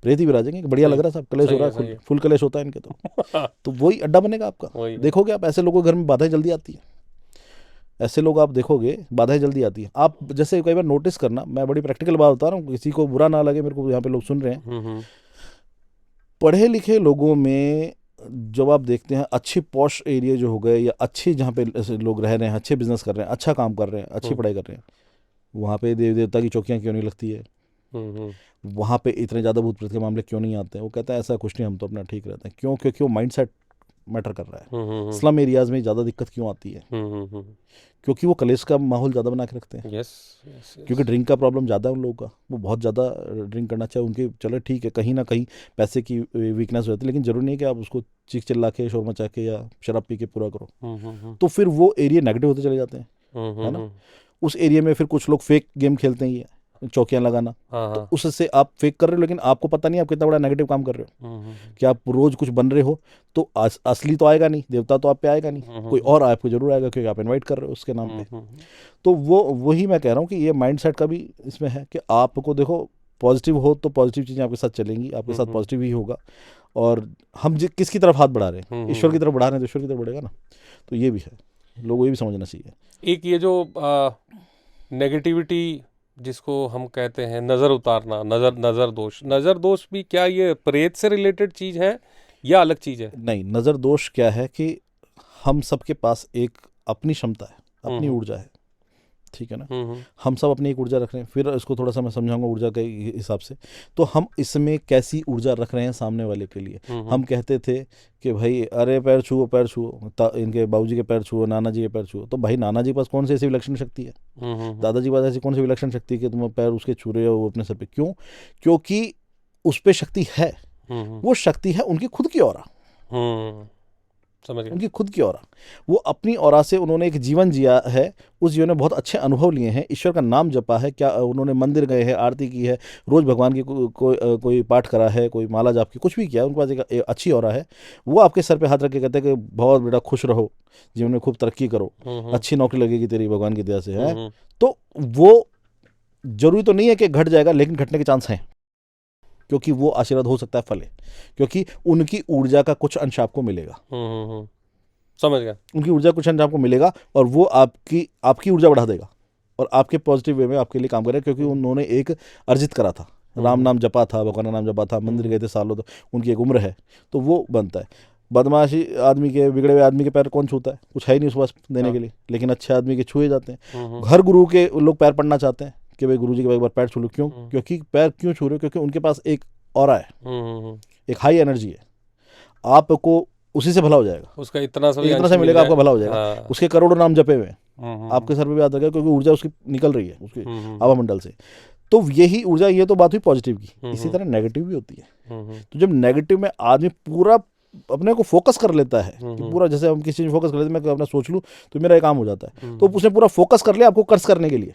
प्रेत ही विराजेंगे कि बढ़िया लग रहा है, सब कलेश हो रहा है, फुल कलेश होता है इनके तो वही अड्डा बनेगा आपका। देखोगे आप, ऐसे लोगों के घर में बाधाएं जल्दी आती है, ऐसे लोग आप देखोगे बाधाएं जल्दी आती है। आप जैसे कई बार नोटिस करना, मैं बड़ी प्रैक्टिकल बात बता रहा हूँ, किसी को बुरा ना लगे, मेरे को यहाँ पे लोग सुन रहे हैं, पढ़े लिखे लोगों में जब आप देखते हैं अच्छी पॉश एरिया जो हो गए, या अच्छे जहाँ पे ऐसे लोग रह रहे हैं, अच्छे बिजनेस कर रहे हैं, अच्छा काम कर रहे हैं, अच्छी पढ़ाई कर रहे हैं, वहाँ पे देवी देवता की चौकियाँ क्यों नहीं लगती है, वहाँ पे इतने ज़्यादा भूत प्रेत के मामले क्यों नहीं आते हैं। वो कहता है ऐसा कुछ नहीं, हम तो अपना ठीक रहते हैं। क्यों? क्योंकि वो माइंड सेट मैटर कर रहा है। स्लम एरियाज में ज़्यादा दिक्कत क्यों आती है? क्योंकि वो कलेश का माहौल ज़्यादा बना के रखते हैं। यस, क्योंकि ड्रिंक का प्रॉब्लम ज़्यादा है उन लोगों का, वो बहुत ज़्यादा ड्रिंक करना चाहिए उनके। चलो ठीक है, कहीं ना कहीं पैसे की वीकनेस होती है, लेकिन जरूरी नहीं कि आप उसको चीख चिल्ला के, शोर मचा के या शराब पी के पूरा करो। तो फिर वो एरिया नेगेटिव होते चले जाते हैं, है ना। उस एरिया में फिर कुछ लोग फेक गेम खेलते हैं, ये चौकियां लगाना, तो उससे आप फेक कर रहे हो, लेकिन आपको पता नहीं आप कितना बड़ा नेगेटिव काम कर रहे हो। कि आप रोज कुछ बन रहे हो, तो असली तो आएगा नहीं, देवता तो आप पे आएगा नहीं, कोई और आपको जरूर आएगा, क्योंकि आप इनवाइट कर रहे हो उसके नाम पे। तो वो वही मैं कह रहा हूँ कि ये माइंडसेट का भी इसमें है कि आपको देखो, पॉजिटिव हो तो पॉजिटिव चीज़ें आपके साथ चलेंगी, आपके साथ पॉजिटिव ही होगा। और हम किसकी तरफ हाथ बढ़ा रहे हैं, ईश्वर की तरफ बढ़ा रहे हैं, तो ईश्वर की तरफ बढ़ेगा ना। तो ये भी है, लोगों को ये भी समझना चाहिए। एक ये जो नेगेटिविटी जिसको हम कहते हैं नज़र उतारना, नज़र दोष भी क्या ये प्रेत से रिलेटेड चीज़ है या अलग चीज़ है? नहीं, नज़र दोष क्या है कि हम सबके पास एक अपनी क्षमता है, अपनी ऊर्जा है, ठीक है ना। हम सब अपनी एक ऊर्जा रख रहे हैं, फिर इसको थोड़ा सा मैं समझाऊंगा ऊर्जा के हिसाब से। तो हम इसमें कैसी ऊर्जा रख रहे हैं सामने वाले के लिए। हम कहते थे कि भाई अरे पैर छुओ, पैर छुओ, इनके बाबूजी के पैर छुओ, नाना जी के पैर छुओ। तो भाई नाना जी के पास कौन सी ऐसी विलक्षण शक्ति है, दादाजी के पास ऐसी कौन सी विलक्षण शक्ति है कि तुम पैर उसके छू रहे हो वो अपने सर पे? क्यों? क्योंकि उस पर शक्ति है, वो शक्ति है उनकी खुद की ऑरा, उनकी खुद की ऑरा। वो अपनी ऑरा से उन्होंने एक जीवन जिया है, उस जीवन में बहुत अच्छे अनुभव लिए हैं, ईश्वर का नाम जपा है, क्या उन्होंने मंदिर गए हैं, आरती की है, रोज भगवान की कोई पाठ करा है, कोई माला जाप की, कुछ भी किया, उनके पास एक अच्छी ऑरा है। वो आपके सर पे हाथ रख के कहते हैं कि बहुत बेटा खुश रहो, जीवन में खूब तरक्की करो, अच्छी नौकरी लगेगी तेरी भगवान की दया से, है। तो वो जरूरी तो नहीं है कि घट जाएगा, लेकिन घटने के चांस हैं, क्योंकि वो आशीर्वाद हो सकता है, फल है, क्योंकि उनकी ऊर्जा का कुछ अंश आपको मिलेगा। समझ गया। उनकी ऊर्जा कुछ अंश आपको मिलेगा, और वो आपकी ऊर्जा बढ़ा देगा, और आपके पॉजिटिव वे में आपके लिए काम करेगा, क्योंकि उन्होंने एक अर्जित करा था, राम नाम जपा था, भगवान का नाम जपा था, मंदिर गए थे सालों, तो उनकी एक उम्र है, तो वो बनता है। बदमाशी आदमी के, बिगड़े हुए आदमी के पैर कौन छूता है? कुछ है ही नहीं उसके पास देने के लिए, लेकिन अच्छे आदमी के छुए जाते हैं। हर गुरु के लोग पैर पड़ना चाहते हैं कि भाई गुरु जी के एक बार पैर छू लो। क्यों? क्योंकि पैर क्यों छू रहे हो? क्योंकि उनके पास एक ऑरा है, एक हाई एनर्जी है, आपको उसी से भला हो जाएगा, उसका इतना सा मिलेगा, आपका भला हो जाएगा। उसके करोड़ों नाम जपे हुए आपके सर पे भी याद रखेगा, क्योंकि ऊर्जा उसकी निकल रही है उसके आभा मंडल से। तो यही ऊर्जा, ये तो बात हुई पॉजिटिव की, इसी तरह नेगेटिव भी होती है। तो जब नेगेटिव में आदमी पूरा अपने को फोकस कर लेता है, कि पूरा, जैसे हम किसी चीज फोकस कर लेते हैं, मैं अपना सोच लूं तो मेरा एक काम हो जाता है, तो उसने पूरा फोकस कर लिया आपको कर्ज करने के लिए,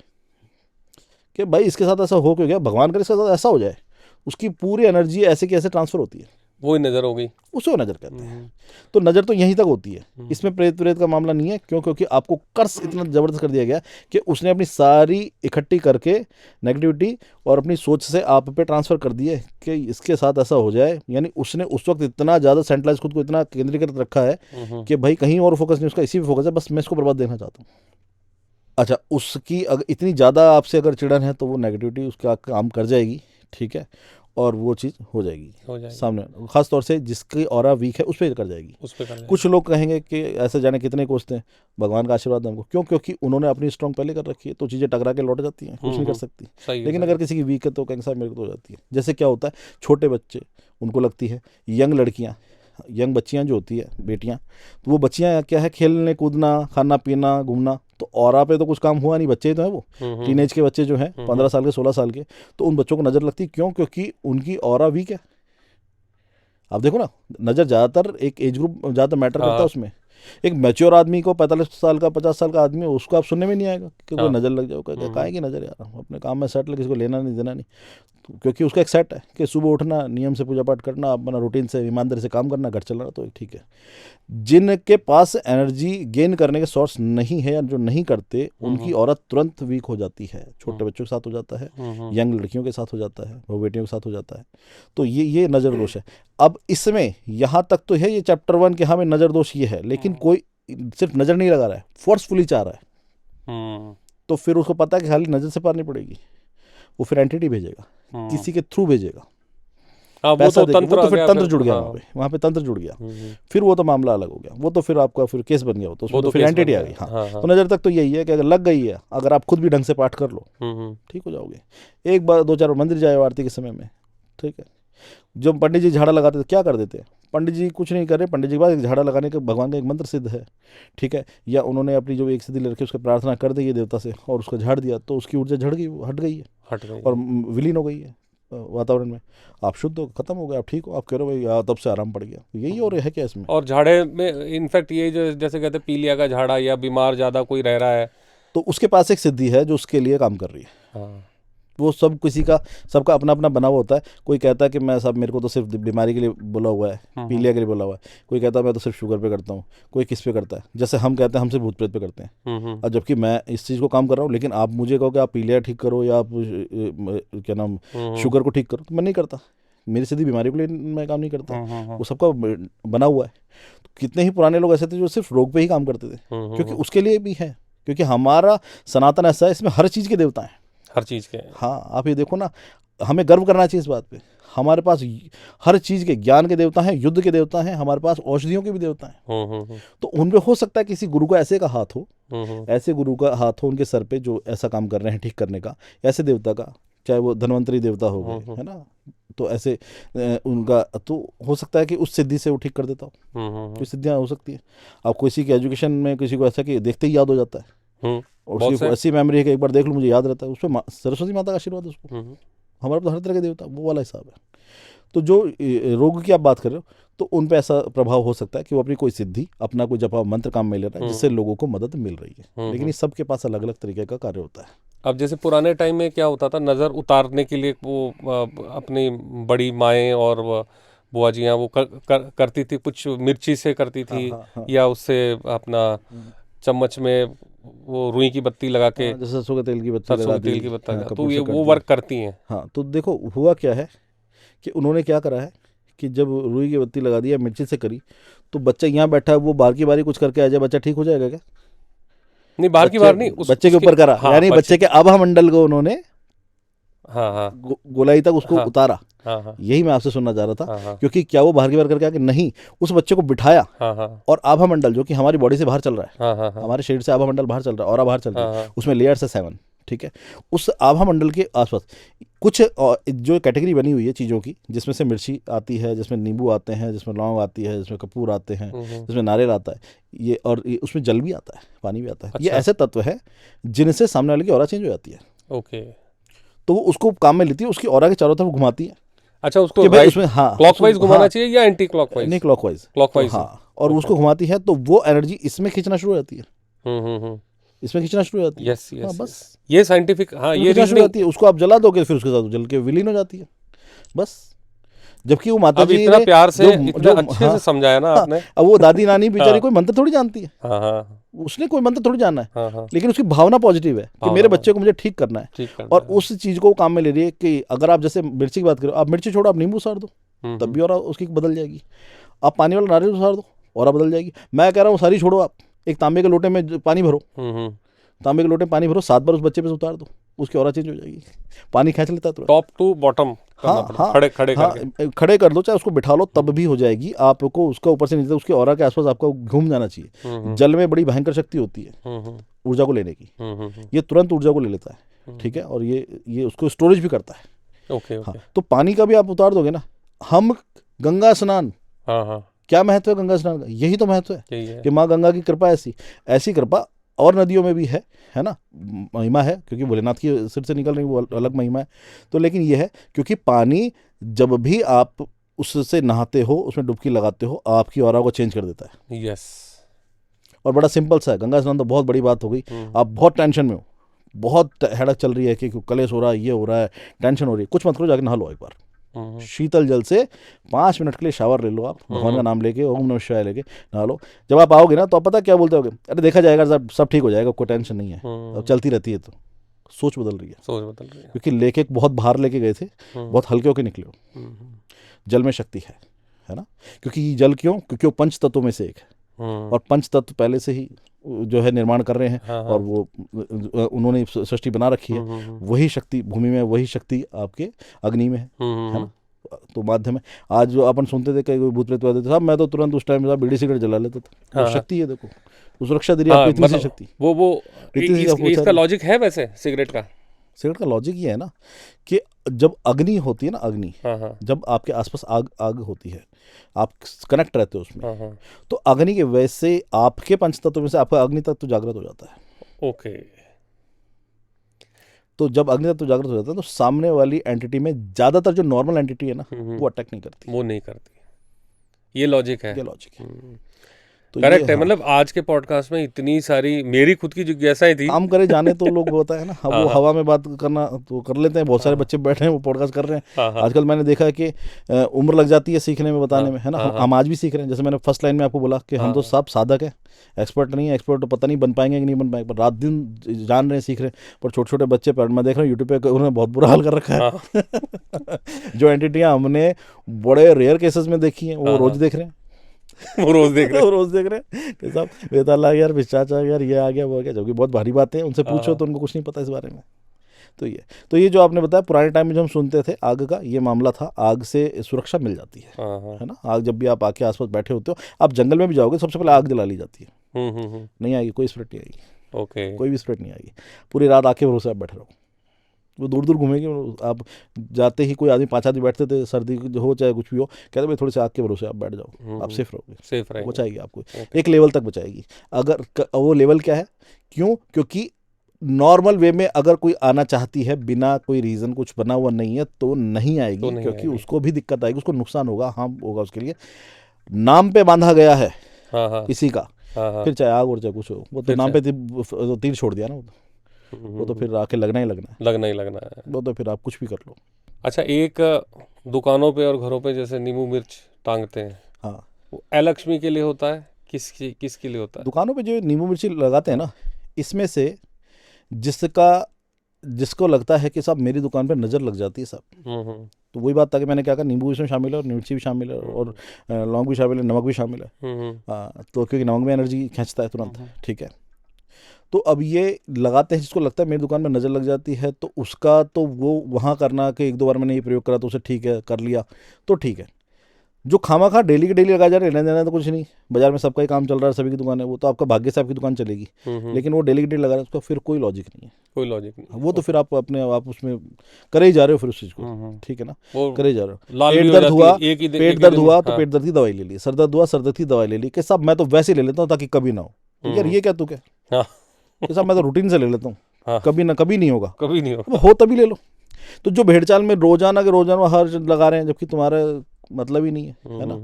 कि भाई इसके साथ ऐसा हो क्यों गया, भगवान करे इसके साथ ऐसा हो जाए, उसकी पूरी एनर्जी ऐसे की ऐसे ट्रांसफर होती है, वही नज़र हो गई। उसको नज़र कहते हैं। तो नज़र तो यहीं तक होती है, इसमें प्रेत का मामला नहीं है। क्यों? क्योंकि आपको कर्स इतना ज़बरदस्त कर दिया गया कि उसने अपनी सारी इकट्ठी करके नेगेटिविटी और अपनी सोच से आप पे ट्रांसफ़र कर दिए कि इसके साथ ऐसा हो जाए। यानी उसने उस वक्त इतना ज़्यादा सेंट्रलाइज खुद को इतना केंद्रीकृत रखा है कि भाई कहीं और फोकस नहीं, उसका इसी पे फोकस है, बस मैं इसको बर्बाद देखना चाहता हूँ। अच्छा, उसकी अगर इतनी ज़्यादा आपसे अगर चिड़न है तो वो नेगेटिविटी उसका काम कर जाएगी, ठीक है, और वो चीज़ हो जाएगी सामने, खास तौर से जिसकी ऑरा वीक है उस पर कर जाएगी। कुछ लोग कहेंगे कि ऐसे जाने कितने कोसते हैं, भगवान का आशीर्वाद है हमको। क्यों? क्योंकि उन्होंने अपनी स्ट्रॉन्ग पहले कर रखी है, तो चीज़ें टकरा के लौट जाती हैं, कुछ नहीं कर सकती। लेकिन अगर किसी की वीक है तो कहीं साहब मेरे को तो हो जाती है। जैसे क्या होता है, छोटे बच्चे, उनको लगती है, यंग लड़कियाँ, यंग बच्चियाँ जो होती है, बेटियाँ, तो वो बच्चियाँ क्या है, खेलने कूदना, खाना पीना, घूमना, तो ऑरा पे तो कुछ काम हुआ नहीं, बच्चे तो हैं वो, टीनेज के बच्चे जो हैं 15 साल के 16 साल के, तो उन बच्चों को नज़र लगती। क्यों? क्योंकि उनकी ऑरा वीक है। आप देखो ना, नज़र ज़्यादातर एक एज ग्रुप ज़्यादा मैटर करता है उसमें। एक मैच्योर आदमी को 45 साल का 50 साल का आदमी, उसको आप सुनने में नहीं आएगा कि कोई नज़र लग जाओ, काहे की नज़र, यार अपने काम में सेट लगे, किसी को लेना नहीं देना नहीं, क्योंकि उसका एक सेट है कि सुबह उठना, नियम से पूजा पाठ करना, अपना रूटीन से ईमानदारी से काम करना, घर चलाना, तो ठीक है। जिनके पास एनर्जी गेन करने के सोर्स नहीं है या जो नहीं करते, उनकी औरत तुरंत वीक हो जाती है। छोटे बच्चों के साथ हो जाता है, यंग लड़कियों के साथ हो जाता है, वो बेटियों के साथ हो जाता है। तो ये नज़र दोष है। अब इसमें यहाँ तक तो है ये चैप्टर 1 कि हमें नज़र दोष ये है, लेकिन कोई सिर्फ नज़र नहीं लगा रहा है, फोर्सफुली चाह रहा है, तो फिर उसको पता है कि खाली नज़र से पार नहीं पड़ेगी, वो फिर एंटिटी भेजेगा, किसी के थ्रू भेजेगा, पैसा देगा, वो तो फिर तंत्र जुड़ गया वहाँ पे तंत्र जुड़ गया, फिर वो तो मामला अलग हो गया, वो तो फिर आपका फिर केस बन गया, उसमें तो फिर एंटिटी आ गई। हाँ, तो नज़र तक तो यही है कि अगर लग गई है, अगर आप खुद भी ढंग से पाठ कर लो, ठीक हो जाओगे। एक बार 2-4 मंदिर जाए आरती के समय में, ठीक है। जब पंडित जी झाड़ा लगाते थे, क्या कर देते हैं पंडित जी? कुछ नहीं कर रहे, पंडित जी के पास एक झाड़ा लगाने का भगवान का एक मंत्र सिद्ध है, ठीक है, या उन्होंने अपनी जो एक सिद्धि ले रखी, उसकी प्रार्थना कर दी है देवता से, और उसको झाड़ दिया, तो उसकी ऊर्जा झड़ गई, हट गई है और विलीन हो गई है वातावरण में। आप शुद्ध हो, खत्म हो गए, आप ठीक हो, आप कह रहे हो भाई तब से आराम पड़ गया। यही और है क्या इसमें? और झाड़े में इनफैक्ट ये जो जैसे कहते हैं पीलिया का झाड़ा, या बीमार ज़्यादा कोई रह रहा है, तो उसके पास एक सिद्धि है जो उसके लिए काम कर रही है। वो सब किसी का, सबका अपना अपना बना हुआ होता है। कोई कहता है कि मैं सब, मेरे को तो सिर्फ बीमारी के लिए बोला हुआ है, पीलिया के लिए बोला हुआ है। कोई कहता है मैं तो सिर्फ शुगर पे करता हूँ, कोई किस पे करता है। जैसे हम कहते हैं हम सिर्फ भूत प्रेत पे करते हैं, और जबकि मैं इस चीज़ को काम कर रहा हूँ। लेकिन आप मुझे कहो कि आप पीलिया ठीक करो या आप क्या नाम शुगर को ठीक करो, तो मैं नहीं करता। मेरी सीधी बीमारी के लिए मैं काम नहीं करता, वो सबका बना हुआ है। तो कितने ही पुराने लोग ऐसे थे जो सिर्फ रोग पे ही काम करते थे, क्योंकि उसके लिए भी है, क्योंकि हमारा सनातन ऐसा है, इसमें हर चीज़ के देवता हैं, हर चीज़ के। हाँ, आप ये देखो ना, हमें गर्व करना चाहिए इस बात पे। हमारे पास हर चीज़ के, ज्ञान के देवता हैं, युद्ध के देवता हैं, हमारे पास औषधियों के भी देवता हैं। तो उनपे हो सकता है किसी गुरु का ऐसे का हाथ हो, ऐसे गुरु का हाथ हो उनके सर पे जो ऐसा काम कर रहे हैं ठीक करने का, ऐसे देवता का, चाहे वो धन्वंतरी देवता हो गए, है ना, तो ऐसे उनका तो हो सकता है कि उस सिद्धि से वो ठीक कर देता हो। तो सिद्धियाँ हो सकती है। आप किसी के एजुकेशन में किसी को ऐसा कि देखते ही याद हो जाता है, और उसकी ऐसी मेमोरी है कि एक बार देख लो मुझे याद रहता है, उस पर सरस्वती माता का आशीर्वाद है उसको। हमारे पास हर तरह के देवता, वो वाला हिसाब है। तो जो रोग की आप बात कर रहे हो, तो उन पे ऐसा प्रभाव हो सकता है कि वो अपनी कोई सिद्धि, अपना कोई जपा मंत्र काम में ले रहा है, जिससे लोगों को मदद मिल रही है। लेकिन इस सबके पास अलग अलग तरीके का कार्य होता है। अब जैसे पुराने टाइम में क्या होता था, नज़र उतारने के लिए वो अपनी बड़ी माएँ और बुआ जियाँ वो करती थी, कुछ मिर्ची से करती थी, या उससे अपना चम्मच में वो रुई की बत्ती लगा के, जैसे सरसों के तेल की बत्ती, तो ये वो वर्क करती हैं। हाँ, तो देखो हुआ क्या है कि उन्होंने क्या करा है कि जब रुई की बत्ती लगा दी या मिर्ची से करी, तो बच्चा यहाँ बैठा है, वो बाहर की बारी कुछ करके आ जाए, बच्चा ठीक हो जाएगा क्या? नहीं, बाहर की बार नहीं, बच्चे के ऊपर करा। हाँ, यानी बच्चे के आभा मंडल को उन्होंने गोलाई तक उसको उतारा। यही मैं आपसे सुनना चाह रहा था, क्योंकि क्या वो बाहर की बार करके आके नहीं, उस बच्चे को बिठाया, और आभा मंडल जो कि हमारी बॉडी से बाहर चल रहा है, हमारे शरीर से आभा मंडल बाहर चल रहा है, और बाहर चल रहा है, उसमें लेयर्स है 7, ठीक है। उस आभा मंडल के आसपास कुछ जो कैटेगरी बनी हुई है चीज़ों की, जिसमें से मिर्ची आती है, जिसमें नींबू आते हैं, जिसमें लौंग आती है, जिसमें कपूर आते हैं, जिसमें नारियल आता है, ये, और उसमें जल भी आता है, पानी भी आता है। ये ऐसे तत्व है जिनसे सामने वाले की ऑरा चेंज हो जाती है। ओके, तो वो उसको काम में लेती है, उसकी ऑरा के चारों तरफ घुमाती है। अच्छा, उसको उसमें क्लॉकवाइज घुमाना चाहिए या एंटी क्लॉकवाइज? नहीं, क्लॉकवाइज। हाँ, और उसको घुमाती है, तो वो एनर्जी इसमें खींचना शुरू हो जाती है। इसमें खींचना शुरू हो जाती है। यस हाँ, यस बस ये साइंटिफिक, हाँ इसमें ये खींचना शुरू हो रीजनिंग। जाती है, उसको आप जला दोगे फिर उसके साथ वो जल के विलीन हो जाती है बस। जबकि वो माता अब जी इतना ने प्यार से, जो इतना जो अच्छे हाँ से समझाया ना हाँ, आपने। अब वो दादी नानी बेचारी हाँ कोई मंत्र थोड़ी जानती है, हाँ हाँ उसने कोई मंत्र थोड़ी जाना है, हाँ हाँ, लेकिन उसकी भावना पॉजिटिव है कि भावना मेरे बहुत बच्चे को मुझे ठीक करना है। ठीक करना और है। उस चीज़ को वो काम में ले रही है कि अगर आप जैसे मिर्ची की बात करो, आप मिर्ची छोड़ो, आप नींबू साड़ दो तब भी और उसकी बदल जाएगी। आप पानी वाला नारियल उतार दो और बदल जाएगी। मैं कह रहा हूँ सारी छोड़ो, आप एक तांबे के लोटे में पानी भरो, तांबे के लोटे में पानी भरो, 7 बार उस बच्चे पे से उतार दो, उसकी ऑरा चेंज हो जाएगी, पानी खींच लेता है तुरंत। टॉप टू बॉटम करना हाँ पड़ता, हाँ खड़े खड़े करके। हाँ, खड़े कर दो, चाहे उसको बिठा लो तब भी हो जाएगी। आपको उसका ऊपर से नीचे उसके ऑरा के आसपास आपका घूम जाना चाहिए। जल में बड़ी भयंकर शक्ति होती है ऊर्जा को लेने की, ये तुरंत ऊर्जा को ले लेता है, ठीक है, और ये उसको स्टोरेज भी करता है। ओके हाँ, ओके। तो पानी का भी आप उतार दोगे ना। हम गंगा स्नान, हाँ हाँ क्या महत्व है गंगा स्नान का? यही तो महत्व है यही है। कि माँ गंगा की कृपा ऐसी, ऐसी कृपा और नदियों में भी है ना, महिमा है, क्योंकि भोलेनाथ की सिर से निकल रही वो अलग महिमा है। तो लेकिन ये है क्योंकि पानी जब भी आप उससे नहाते हो, उसमें डुबकी लगाते हो, आपकी ऑरा को चेंज कर देता है। यस। और बड़ा सिंपल सा है, गंगा स्नान तो बहुत बड़ी बात हो गई। आप बहुत टेंशन में हो, बहुत हेडक चल रही है कि कलेश हो रहा है, ये हो रहा है, टेंशन हो रही है, कुछ मत करो, जाके नहा लो एक बार शीतल जल से। 5 मिनट के लिए शावर ले लो आप, भगवान का नाम लेके, ओम नमः शिवाय लेके नहा लो। जब आप आओगे ना तो आप पता क्या बोलते होगे, अरे देखा जाएगा, सब ठीक हो जाएगा, कोई टेंशन नहीं है। अब चलती रहती है तो सोच बदल रही है, सोच बदल रही है। क्योंकि लेके बहुत बाहर लेके गए थे, बहुत हल्के होके निकले हो। जल में शक्ति है ना, क्योंकि जल क्यों, क्योंकि वो पंच तत्वों में से एक है, और पंच तत्व पहले से ही जो है निर्माण कर रहे हैं। हाँ, हाँ। और वो उन्होंने सृष्टि बना रखी है। वही शक्ति भूमि में, वही शक्ति आपके अग्नि में है ना, तो माध्यम है। आज जो अपन सुनते थे कई भूत प्रेत वाले थे साहब, मैं तो तुरंत उस टाइम बीड़ी सिगरेट जला लेता था। हाँ, शक्ति है, देखो वो सुरक्षा दे रही है आपको, इतनी सी शक्ति। वो इतनी सी आपको इसका लॉजिक है वैसे सिगरेट का। सिगरेट का लॉजिक ये है ना कि जब अग्नि होती है ना, अग्नि, हाँ, जब आपके आसपास आग होती है, आप कनेक्ट रहते हो उसमें, हाँ, तो अग्नि के वजह से आपके पंच तत्व में से आपका अग्नि तत्व जागृत हो जाता है। ओके। तो जब अग्नि तत्व जागृत हो जाता है तो सामने वाली एंटिटी में ज्यादातर जो नॉर्मल एंटिटी है ना, वो अटैक नहीं करती, वो नहीं करती। ये लॉजिक है। ये लॉजिक है। तो करेक्ट है। हाँ, मतलब आज के पॉडकास्ट में इतनी सारी मेरी खुद की जिज्ञासाएं थी। काम करे जाने तो लोग होता है ना, वो हवा में बात करना तो कर लेते हैं, बहुत सारे बच्चे बैठे हैं वो पॉडकास्ट कर रहे हैं। आजकल मैंने देखा है कि उम्र लग जाती है सीखने में, बताने में, है ना। हम आज भी सीख रहे हैं, जैसे मैंने फर्स्ट लाइन में आपको बोला कि हम तो सब साधक हैं, एक्सपर्ट नहीं है। एक्सपर्ट तो पता नहीं बन पाएंगे कि नहीं बन पाएंगे, पर रात दिन जान रहे हैं, सीख रहे हैं। पर छोटे छोटे बच्चे, पर मैं देख रहा हूँ यूट्यूब पे उन्होंने बहुत बुरा हाल कर रखा है। जो एंटिटियाँ हमने बड़े रेयर केसेस में देखी हैं, वो रोज देख रहे हैं। वो रोज देख रहे वो रोज देख रहे हैं कि साहब बेताला यार, पिशाचा यार, ये आ गया वो आ गया, जबकि बहुत भारी बातें हैं। उनसे पूछो तो उनको कुछ नहीं पता इस बारे में। तो ये जो आपने बताया, पुराने टाइम में जो हम सुनते थे आग का, ये मामला था, आग से सुरक्षा मिल जाती है ना। आग जब भी आप आके आसपास बैठे होते हो, आप जंगल में भी जाओगे, सबसे पहले आग जला ली जाती है। नहीं आएगी कोई स्प्रिट, नहीं आएगी। ओके। कोई भी स्प्रिट नहीं आएगी। पूरी रात आके भरोसे आप बैठे रहो, वो दूर दूर घूमेगी। आप जाते ही कोई आदमी, 5 आदमी बैठते थे, सर्दी हो चाहे कुछ भी हो, कहते भाई थोड़े से आग के भरोसे आप बैठ जाओ, आप सेफ रहोगे, सेफ रहेंगे। बचाएगी आपको, एक लेवल तक बचाएगी। अगर वो लेवल क्या है, क्यों, क्योंकि नॉर्मल वे में अगर कोई आना चाहती है बिना कोई रीज़न, कुछ बना हुआ नहीं है, तो नहीं आएगी, तो नहीं क्योंकि आएगी। उसको भी दिक्कत आएगी, उसको नुकसान होगा, हार्म होगा उसके लिए। नाम पे बांधा गया है किसी का, फिर चाहे आग और चाहे कुछ हो, वो तो नाम पे तीर छोड़ दिया ना, वो तो फिर आके लगना ही लगना है, लगना ही लगना है। वो तो फिर आप कुछ भी कर लो। अच्छा, एक दुकानों पे और घरों पे जैसे नींबू मिर्च टांगते हैं, हाँ, वो अलक्ष्मी के लिए होता है, किसके लिए होता है? दुकानों पे जो नींबू मिर्ची लगाते हैं ना, इसमें से जिसको लगता है कि साहब मेरी दुकान पे नज़र लग जाती है साहब, तो वही बात था कि मैंने क्या कहा, नींबू इसमें शामिल है और मिर्ची भी शामिल है और लौंग भी शामिल है, नमक भी शामिल है। हाँ, तो क्योंकि नमक में एनर्जी खींचता है तुरंत, ठीक है। तो अब ये लगाते हैं जिसको लगता है मेरी दुकान में नज़र लग जाती है, तो उसका तो वो वहाँ करना कि 1-2 बार मैंने ये प्रयोग करा तो उसे ठीक है, कर लिया तो ठीक है। जो खामा डेली के डेली लगा जा रहे हैं, लेना देना तो कुछ नहीं, बाजार में सबका ही काम चल रहा है, सभी की दुकान है, वो तो आपका भाग्य से आपकी दुकान चलेगी। लेकिन वो डेली के डेली लगा रहा है, उसका फिर कोई लॉजिक नहीं है, कोई लॉजिक नहीं। वो तो फिर आप अपने आप उसमें करे ही जा रहे हो फिर उस चीज़ को, ठीक है ना, वो करे जा रहे हो। लाल भी पेट हो दर्द जाती हुआ, है, एक ही पेट दर्द हुआ तो हाँ। पेट दर्द की दवाई ले ली, सर दर्द हुआ सर दर्द की दवाई ले ली, कि साहब मैं तो वैसे ले लेता हूँ ताकि कभी ना हो। यार ये क्या तू क्या, हाँ, कि साहब मैं तो रूटीन से ले लेता हूँ, हाँ। कभी ना कभी नहीं होगा, कभी नहीं होगा। हो तभी ले लो। तो जो भेड़चाल में रोजाना के रोजाना हर लगा रहे हैं, जबकि तुम्हारा मतलब ही नहीं है ना।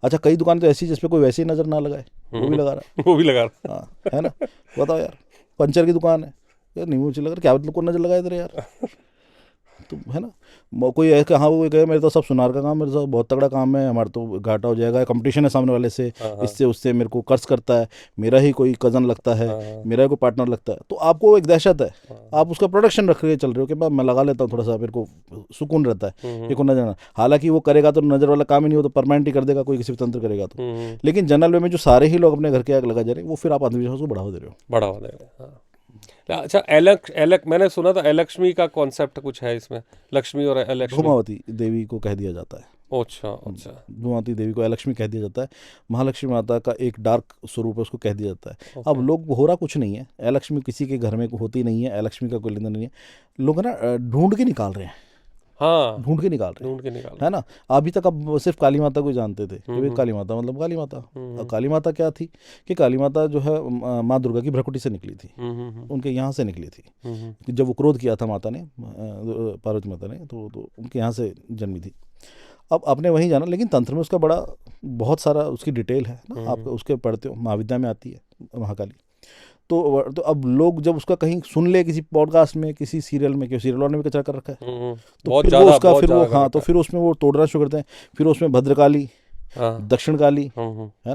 अच्छा, कई दुकान तो ऐसी जिसपे कोई वैसे ही नजर ना लगाए, वो भी लगा रहा है, वो भी लगा रहा हाँ, है ना। बताओ यार, पंचर की दुकान है, यार नींबू मिर्ची लग रहा, क्या मतलब को नजर लगाए तेरे यार, तो है ना। कोई है कि हाँ वो कहे मेरे तो सब सुनार का काम, मेरे तो बहुत तगड़ा काम है, हमारा तो घाटा हो जाएगा, कंपटीशन है सामने वाले से, हाँ हाँ इससे उससे मेरे को कर्ज करता है, मेरा ही कोई कज़न लगता है, हाँ मेरा ही कोई पार्टनर लगता है, तो आपको एक दहशत है। हाँ, आप उसका प्रोडक्शन रख के चल रहे हो कि मैं लगा लेता हूँ थोड़ा सा, मेरे को सुकून रहता है, ये को नजर ना, हालांकि वो करेगा तो नज़र वाला काम ही नहीं हो, तो परमानेंट ही कर देगा कोई, किसी भी तंत्र करेगा तो। लेकिन जनरल वे में जो सारे ही लोग अपने घर के आग लगा जा रहे हैं, वो फिर आप अंधविश्वास को बढ़ावा दे रहे हो। बढ़ावा दे रहे हैं, हाँ। अच्छा, एलक एलक मैंने सुना था अलक्ष्मी का कॉन्सेप्ट कुछ है इसमें, लक्ष्मी और अलक्ष्मी। धूमावती देवी को कह दिया जाता है, अच्छा अच्छा। धूमावती देवी को अलक्ष्मी कह दिया जाता है, महालक्ष्मी माता का एक डार्क स्वरूप है, उसको कह दिया जाता है। अब ओके। लोग, हो रहा कुछ नहीं है, अलक्ष्मी किसी के घर में होती नहीं है, अलक्ष्मी का कोई लेना नहीं है, लोग है ना ढूंढ के निकाल रहे हैं, हाँ, ढूंढ के निकाल रहे हैं, ढूंढ के निकाल। है ना। अभी तक अब सिर्फ काली माता को ही जानते थे कि भाई काली माता मतलब काली माता। काली माता क्या थी कि काली माता जो है माँ दुर्गा की भ्रकुटी से निकली थी, उनके यहाँ से निकली थी, कि जब वो क्रोध किया था माता ने, पार्वती माता ने, तो उनके यहाँ से जन्मी थी। अब आपने वहीं जाना, लेकिन तंत्र में उसका बड़ा बहुत सारा उसकी डिटेल है ना, आप उसके पढ़ते हो, महाविद्या में आती है महाकाली। तो अब लोग जब उसका कहीं सुन ले किसी पॉडकास्ट में, किसी सीरियल में, क्यों सीरियल वाले ने भी कचरा कर रखा है, तो बहुत फिर वो ज्यादा, उसका बहुत फिर वो ज्यादा हाँ, तो कर फिर उसमें वो तोड़ना शुरू करते हैं, फिर उसमें भद्रकाली, रखा है। हाँ। दक्षिण काली, है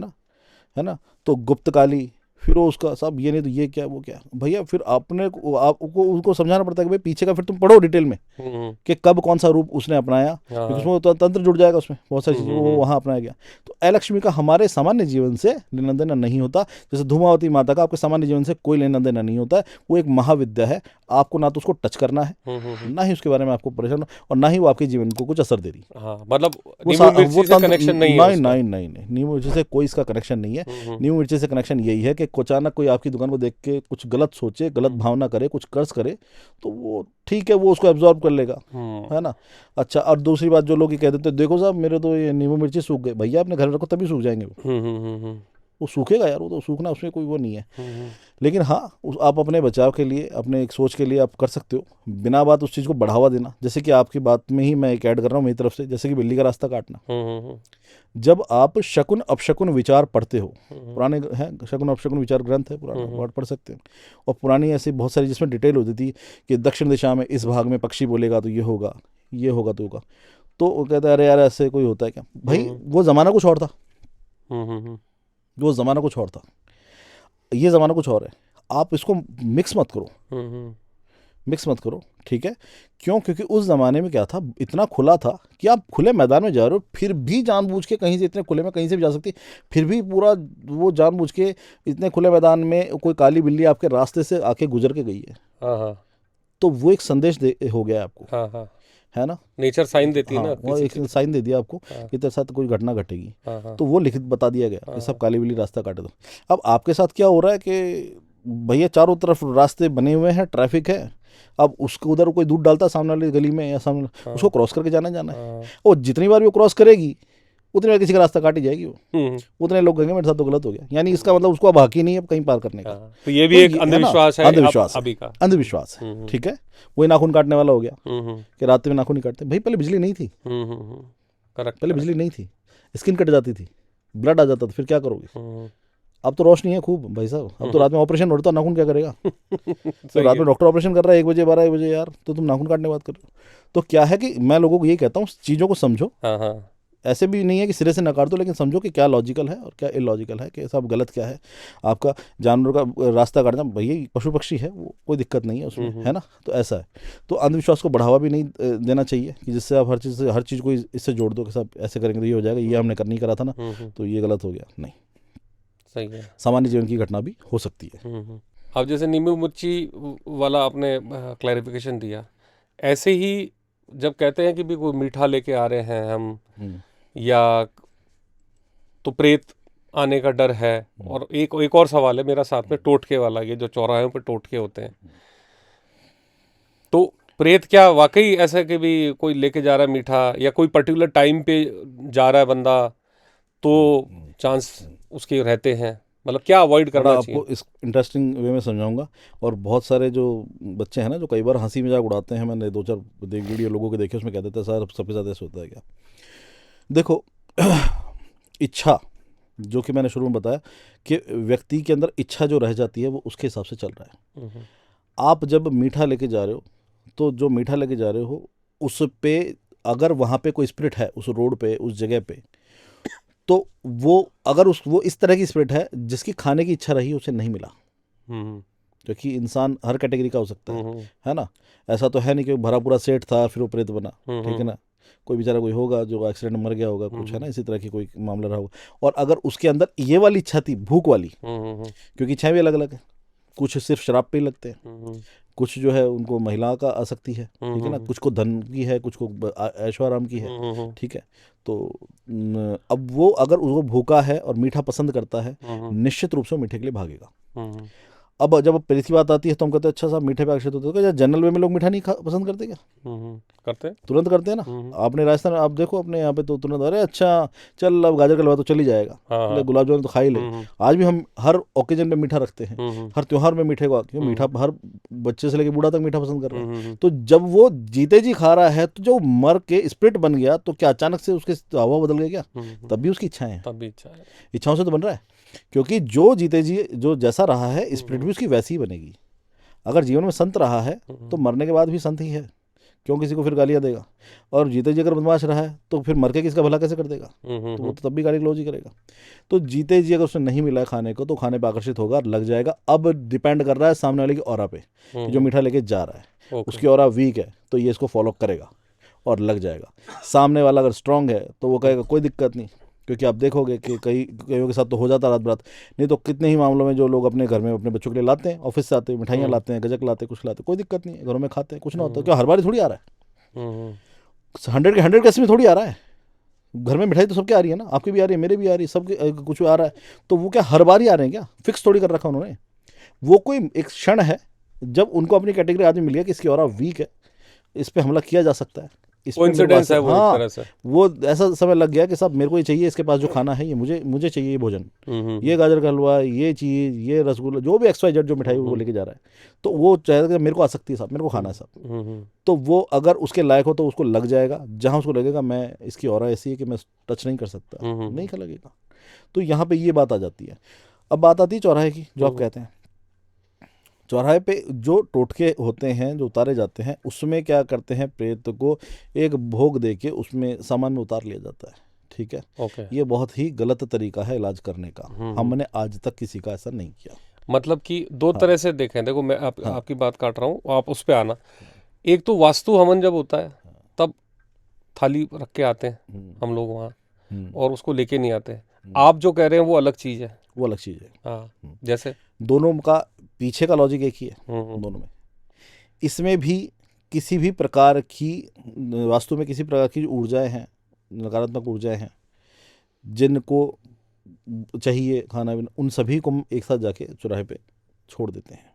ना, तो गुप्त काली, फिर वो उसका सब ये नहीं तो ये क्या वो क्या, भैया फिर आपको उसको समझाना पड़ता है कि भाई पीछे का फिर तुम पढ़ो डिटेल में कि कब कौन सा रूप उसने अपनाया, क्योंकि उसमें तो तंत्र जुड़ जाएगा, उसमें बहुत सारी चीज़ें वो वहाँ अपनाया गया। तो अलक्ष्मी का हमारे सामान्य जीवन से लेना देना नहीं होता, जैसे धूमावती माता का आपके सामान्य जीवन से कोई लेना देना नहीं होता है। वो एक महाविद्या है, आपको ना तो उसको टच करना है, ना ही उसके बारे में आपको परेशान, और ना ही वो आपके जीवन को कुछ असर दे रही। हाँ, मतलब वो नींबू मिर्ची से कनेक्शन नहीं है नहीं उसका। नहीं नहीं नहीं, नींबू मिर्ची से कोई इसका कनेक्शन नहीं है। नींबू मिर्ची से कनेक्शन यही है कि अचानक कोई आपकी दुकान को देख के कुछ गलत सोचे, गलत भावना करे, कुछ कर्ज करे, तो वो ठीक है, वो उसको एब्जॉर्ब कर लेगा, है ना। अच्छा, और दूसरी बात जो लोग ये कह देते हैं, देखो साहब मेरे तो ये नींबू मिर्ची सूख गए, भैया अपने घर में रखो तभी सूख जाएंगे वो सूखेगा यार, वो तो सूखना, उसमें कोई वो नहीं है। लेकिन हाँ, आप अपने बचाव के लिए, अपने एक सोच के लिए आप कर सकते हो, बिना बात उस चीज़ को बढ़ावा देना। जैसे कि आपकी बात में ही मैं एक ऐड कर रहा हूँ मेरी तरफ से, जैसे कि बिल्ली का रास्ता काटना। जब आप शकुन अपशकुन विचार पढ़ते हो, पुराने हैं शकुन अपशकुन विचार ग्रंथ है पुराना, वर्ड पढ़ सकते हैं, और पुरानी ऐसी बहुत सारी जिसमें डिटेल होती थी कि दक्षिण दिशा में इस भाग में पक्षी बोलेगा तो ये होगा, ये होगा तो होगा। तो वो कहता है अरे यार ऐसे कोई होता है क्या भाई, वो ज़माना कुछ और था, वो ज़माना कुछ और था, ये ज़माना कुछ और है। आप इसको मिक्स मत करो, मिक्स मत करो, ठीक है। क्यों? क्योंकि उस ज़माने में क्या था, इतना खुला था कि आप खुले मैदान में जा रहे हो, फिर भी जानबूझ के कहीं से, इतने खुले में कहीं से भी जा सकती, फिर भी पूरा वो जानबूझ के इतने खुले मैदान में कोई काली बिल्ली आपके रास्ते से आके गुजर के गई है, तो वो एक संदेश हो गया आपको, है ना। नेचर साइन देती है हाँ, ना, वो एक साइन दे दिया आपको कि तेरे साथ कोई घटना घटेगी, तो वो लिखित बता दिया गया कि सब काली बिल्ली रास्ता काटे दो। अब आपके साथ क्या हो रहा है कि भैया चारों तरफ रास्ते बने हुए हैं, ट्रैफिक है, अब उसको उधर कोई दूध डालता है सामने वाली गली में या सामने, उसको क्रॉस करके जाना है, और जितनी बार वो क्रॉस करेगी उतनी बार किसी का रास्ता काटी जाएगी, वो उतने लोग कहेंगे मेरे साथ तो गलत हो गया, यानी इसका मतलब उसको अब हक ही नहीं है कहीं पार करने का। तो ये भी एक अंधविश्वास है, अंधविश्वास अभी का अंधविश्वास है, ठीक है। वही नाखून काटने वाला हो गया कि रात में नाखून नहीं काटते, भाई पहले बिजली नहीं थी, करेक्ट, पहले बिजली नहीं थी, स्किन कट जाती थी, ब्लड आ जाता था, फिर क्या करोगे। अब तो रोशनी है खूब भाई साहब, अब तो रात में ऑपरेशन होता, नाखून क्या करेगा। तो रात में डॉक्टर ऑपरेशन कर रहा है 1 बजे 12 बजे यार, तो तुम नाखून काटने की बात कर रहे हो। तो क्या है कि मैं लोगों को ये कहता हूँ, चीज़ों को समझो, ऐसे भी नहीं है कि सिरे से नकार दो, लेकिन समझो कि क्या लॉजिकल है और क्या इलॉजिकल है, कि सब गलत क्या है। आपका जानवर का रास्ता काटना, भैया पशु पक्षी है, वो कोई दिक्कत नहीं है उसमें, है ना। तो ऐसा है, तो अंधविश्वास को बढ़ावा भी नहीं देना चाहिए कि जिससे आप हर चीज़ को इससे जोड़ दो कि सब ऐसे करेंगे तो ये हो जाएगा, ये हमने कर नहीं करा था ना, तो ये गलत हो गया, नहीं, सही है। सामान्य जीवन की घटना भी हो सकती है। अब जैसे नींबू मिर्ची वाला आपने क्लैरिफिकेशन दिया, ऐसे ही जब कहते हैं कि भी कोई मीठा लेके आ रहे हैं हम, या तो प्रेत आने का डर है, और एक और सवाल है मेरा साथ में, टोटके वाला, ये जो चौराहों पे टोटके होते हैं, तो प्रेत क्या वाकई ऐसा कि भी कोई लेके जा रहा है मीठा, या कोई पर्टिकुलर टाइम पे जा रहा है बंदा तो चांस उसके रहते हैं, मतलब क्या अवॉइड करना चाहिए। आपको इस इंटरेस्टिंग वे में समझाऊंगा। और बहुत सारे जो बच्चे हैं ना, जो कई बार हंसी मजाक उड़ाते हैं, मैंने 2-4 वीडियो लोगों के देखे, उसमें कहते थे सर सबके साथ ऐसे होता है क्या। देखो इच्छा जो कि मैंने शुरू में बताया कि व्यक्ति के अंदर इच्छा जो रह जाती है वो उसके हिसाब से चल रहा है। आप जब मीठा लेके जा रहे हो तो जो मीठा लेके जा रहे हो उस पे अगर वहाँ पे कोई स्पिरिट है उस रोड पे उस जगह पे, तो वो अगर वो इस तरह की स्पिरिट है जिसकी खाने की इच्छा रही उसे नहीं मिला, क्योंकि इंसान हर कैटेगरी का हो सकता है ना। ऐसा तो है नहीं कि भरा पूरा सेठ था फिर वो प्रेत बना, ठीक है ना। कोई बेचारा कोई होगा जो एक्सीडेंट में मर गया होगा, कुछ है ना इसी तरह की कोई मामला रहा होगा। और अगर उसके अंदर ये वाली इच्छा थी भूख वाली, क्योंकि इच्छाएं भी अलग अलग है, कुछ सिर्फ शराब पे ही लगते हैं, कुछ जो है उनको महिला का आसक्ति है, ठीक है ना, कुछ को धन की है, कुछ को ऐशो आराम की है, ठीक है। तो अब वो अगर वो भूखा है और मीठा पसंद करता है, निश्चित रूप से वो मीठे के लिए भागेगा। अब जब प्रेत की बात आती है तो हम कहते हैं अच्छा साहब मीठे पे आकर्षित होते हैं, जनरल वे में लोग मीठा नहीं पसंद करते क्या? करते हैं, तुरंत करते हैं ना। आपने राजस्थान आप देखो अपने यहाँ पे तो तुरंत अरे अच्छा चल अब गाजर का हलवा तो चल ही जाएगा, गुलाब जामुन तो खा ही ले। आज भी हम हर ओकेजन पे मीठा रखते हैं, हर त्योहार में मीठे को, क्यों मीठा हर बच्चे से लेके बूढ़ा तक मीठा पसंद कर रहा है। तो जब वो जीते जी खा रहा है तो जो मर के स्पिरिट बन गया तो क्या अचानक से उसके हवा बदल गया क्या? तब भी उसकी इच्छाएं हैं, तब भी इच्छा है, इच्छाओं से तो बन रहा है। क्योंकि जो जीते जी जो जैसा रहा है स्पिरिट भी उसकी वैसी ही बनेगी। अगर जीवन में संत रहा है तो मरने के बाद भी संत ही है, क्यों किसी को फिर गालियां देगा? और जीते जी अगर बदमाश रहा है तो फिर मर के किसका भला कैसे कर देगा? तो वो तो तब भी गाली गलौज ही करेगा। तो जीते जी अगर उसे नहीं मिला खाने को तो खाने पे आकर्षित होगा, लग जाएगा। अब डिपेंड कर रहा है सामने वाले की ऑरा पे, कि जो मीठा लेके जा रहा है उसकी ऑरा वीक है तो ये इसको फॉलो करेगा और लग जाएगा। सामने वाला अगर स्ट्रांग है तो वो कहेगा कोई दिक्कत नहीं, क्योंकि आप देखोगे कि कईयों के साथ तो हो जाता रात बरात, नहीं तो कितने ही मामलों में जो लोग अपने घर में अपने बच्चों के लिए लाते हैं, ऑफिस से आते हैं मिठाइयाँ लाते हैं, गजक लाते हैं, कुछ लाते हैं, कोई दिक्कत नहीं है, घरों में खाते हैं, कुछ ना होता। क्यों हर बार थोड़ी आ रहा है, 100 के 100 केस में थोड़ी आ रहा है। घर में मिठाई तो सबके आ रही है ना, आपकी भी आ रही है, मेरे भी आ रही है, सबके कुछ आ रहा है। तो वो क्या हर बार ही आ रहे हैं क्या? फिक्स थोड़ी कर रखा उन्होंने। वो कोई एक क्षण है जब उनको अपनी कैटेगरी आदमी मिल गया कि इसकी ऑरा वीक है, इस पर हमला किया जा सकता है, कोइंसिडेंस है वो एक तरह से। वो ऐसा समय लग गया कि साहब मेरे को ये चाहिए, इसके पास जो खाना है ये मुझे चाहिए, ये भोजन, ये गाजर का हलवा, ये चीज़, ये रसगुल्ला, जो भी XYZ जो मिठाई वो लेके जा रहा है, तो वो चाहेगा मेरे को आ सकती है साहब, मेरे को खाना है साहब। तो वो अगर उसके लायक हो तो उसको लग जाएगा, जहाँ उसको लगेगा मैं इसकी ऑरा ऐसी है कि मैं टच नहीं कर सकता, नहीं लगेगा। तो यहाँ पे ये बात आ जाती है। अब बात आती है चौराहे की, जो आप कहते हैं। चौराहे पे जो टोटके होते हैं जो उतारे जाते हैं, उसमें क्या करते हैं, प्रेत को एक भोग दे के उसमें सामान में उतार लिया जाता है, ठीक है। ये बहुत ही गलत तरीका है इलाज करने का। हमने आज तक किसी का ऐसा नहीं किया। मतलब कि दो तरह से देखें, देखो मैं आपकी बात काट रहा हूँ, आप उस पे आना। एक तो वास्तु हवन जब होता है तब थाली रख के आते हैं हम लोग वहाँ, और उसको लेके नहीं आते। आप जो कह रहे हैं वो अलग चीज़ है, वो अलग चीज़ है। हाँ, जैसे दोनों का पीछे का लॉजिक एक ही है दोनों में। इसमें भी किसी भी प्रकार की वास्तु में किसी प्रकार की ऊर्जाएं हैं, नकारात्मक ऊर्जाएं हैं, जिनको चाहिए खाना पीना, उन सभी को हम एक साथ जाके चौराहे पे छोड़ देते हैं,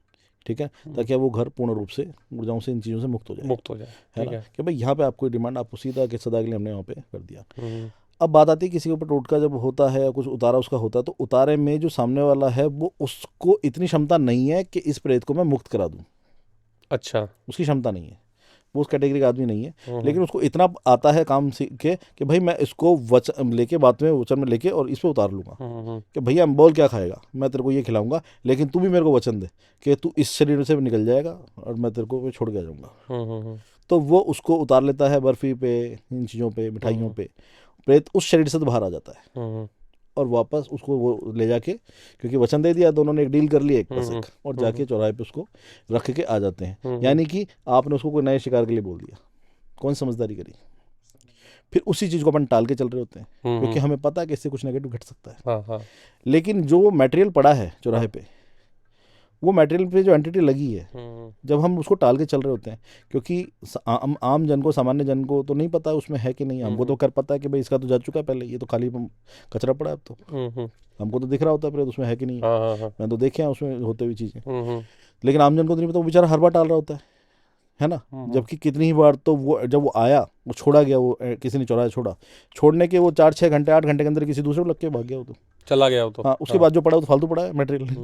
ठीक है, ताकि वो घर पूर्ण रूप से ऊर्जाओं से, इन चीज़ों से मुक्त हो जाए, है ना। कि भाई यहाँ पे आपको डिमांड, आपको सीधा कि सदा के लिए हमने वहाँ पे कर दिया। अब बात आती है किसी के ऊपर टोटका जब होता है या कुछ उतारा उसका होता है, तो उतारे में जो सामने वाला है वो उसको इतनी क्षमता नहीं है कि इस प्रेत को मैं मुक्त करा दूं। अच्छा, उसकी क्षमता नहीं है, वो उस कैटेगरी का आदमी नहीं है। लेकिन उसको इतना आता है काम सीख के कि भाई मैं इसको वचन लेके बात में वचन में लेके और इस पर उतार लूंगा कि भैया बोल क्या खाएगा, मैं तेरे को ये खिलाऊंगा, लेकिन तू भी मेरे को वचन दे कि तू इस शरीर से निकल जाएगा और मैं तेरे को छोड़ के आ जाऊंगा। तो वो उसको उतार लेता है बर्फी पे, इन चीज़ों पे, मिठाइयों पे। प्रेत उस शरीर से तो बाहर आ जाता है और वापस उसको वो ले जाके, क्योंकि वचन दे दिया, दोनों ने एक डील कर ली एक पास एक, और जाके चौराहे पे उसको रख के आ जाते हैं। यानी कि आपने उसको कोई नए शिकार के लिए बोल दिया, कौन समझदारी करी, फिर उसी चीज़ को अपन टाल के चल रहे होते हैं, क्योंकि हमें पता है कि इससे कुछ नेगेटिव घट सकता है। लेकिन जो मटेरियल पड़ा है चौराहे पे, वो मटेरियल पे जो एंटिटी लगी है, जब हम उसको टाल के चल रहे होते हैं, क्योंकि आम जन को, सामान्य जन को तो नहीं पता उसमें है कि नहीं। हमको तो कर पता है कि भाई इसका तो जा चुका है पहले, ये तो खाली कचरा पड़ा है अब तो। हमको तो दिख रहा होता है फिर उसमें है कि नहीं। मैं तो देखे हैं उसमें होते हुई चीज़ें, लेकिन आम जन को तो नहीं पता, वो बेचारा हर बार टाल रहा होता है ना। जबकि कितनी ही बार तो वो जब वो आया, वो छोड़ा गया, वो किसी ने चौराहा छोड़ा, छोड़ने के वो 4-6 घंटे 8 घंटे के अंदर किसी दूसरे को लग के भाग गया, वो तो चला गया, वो तो। हाँ, उसके बाद जो पड़ा वो तो फालतू पड़ा है मटेरियल।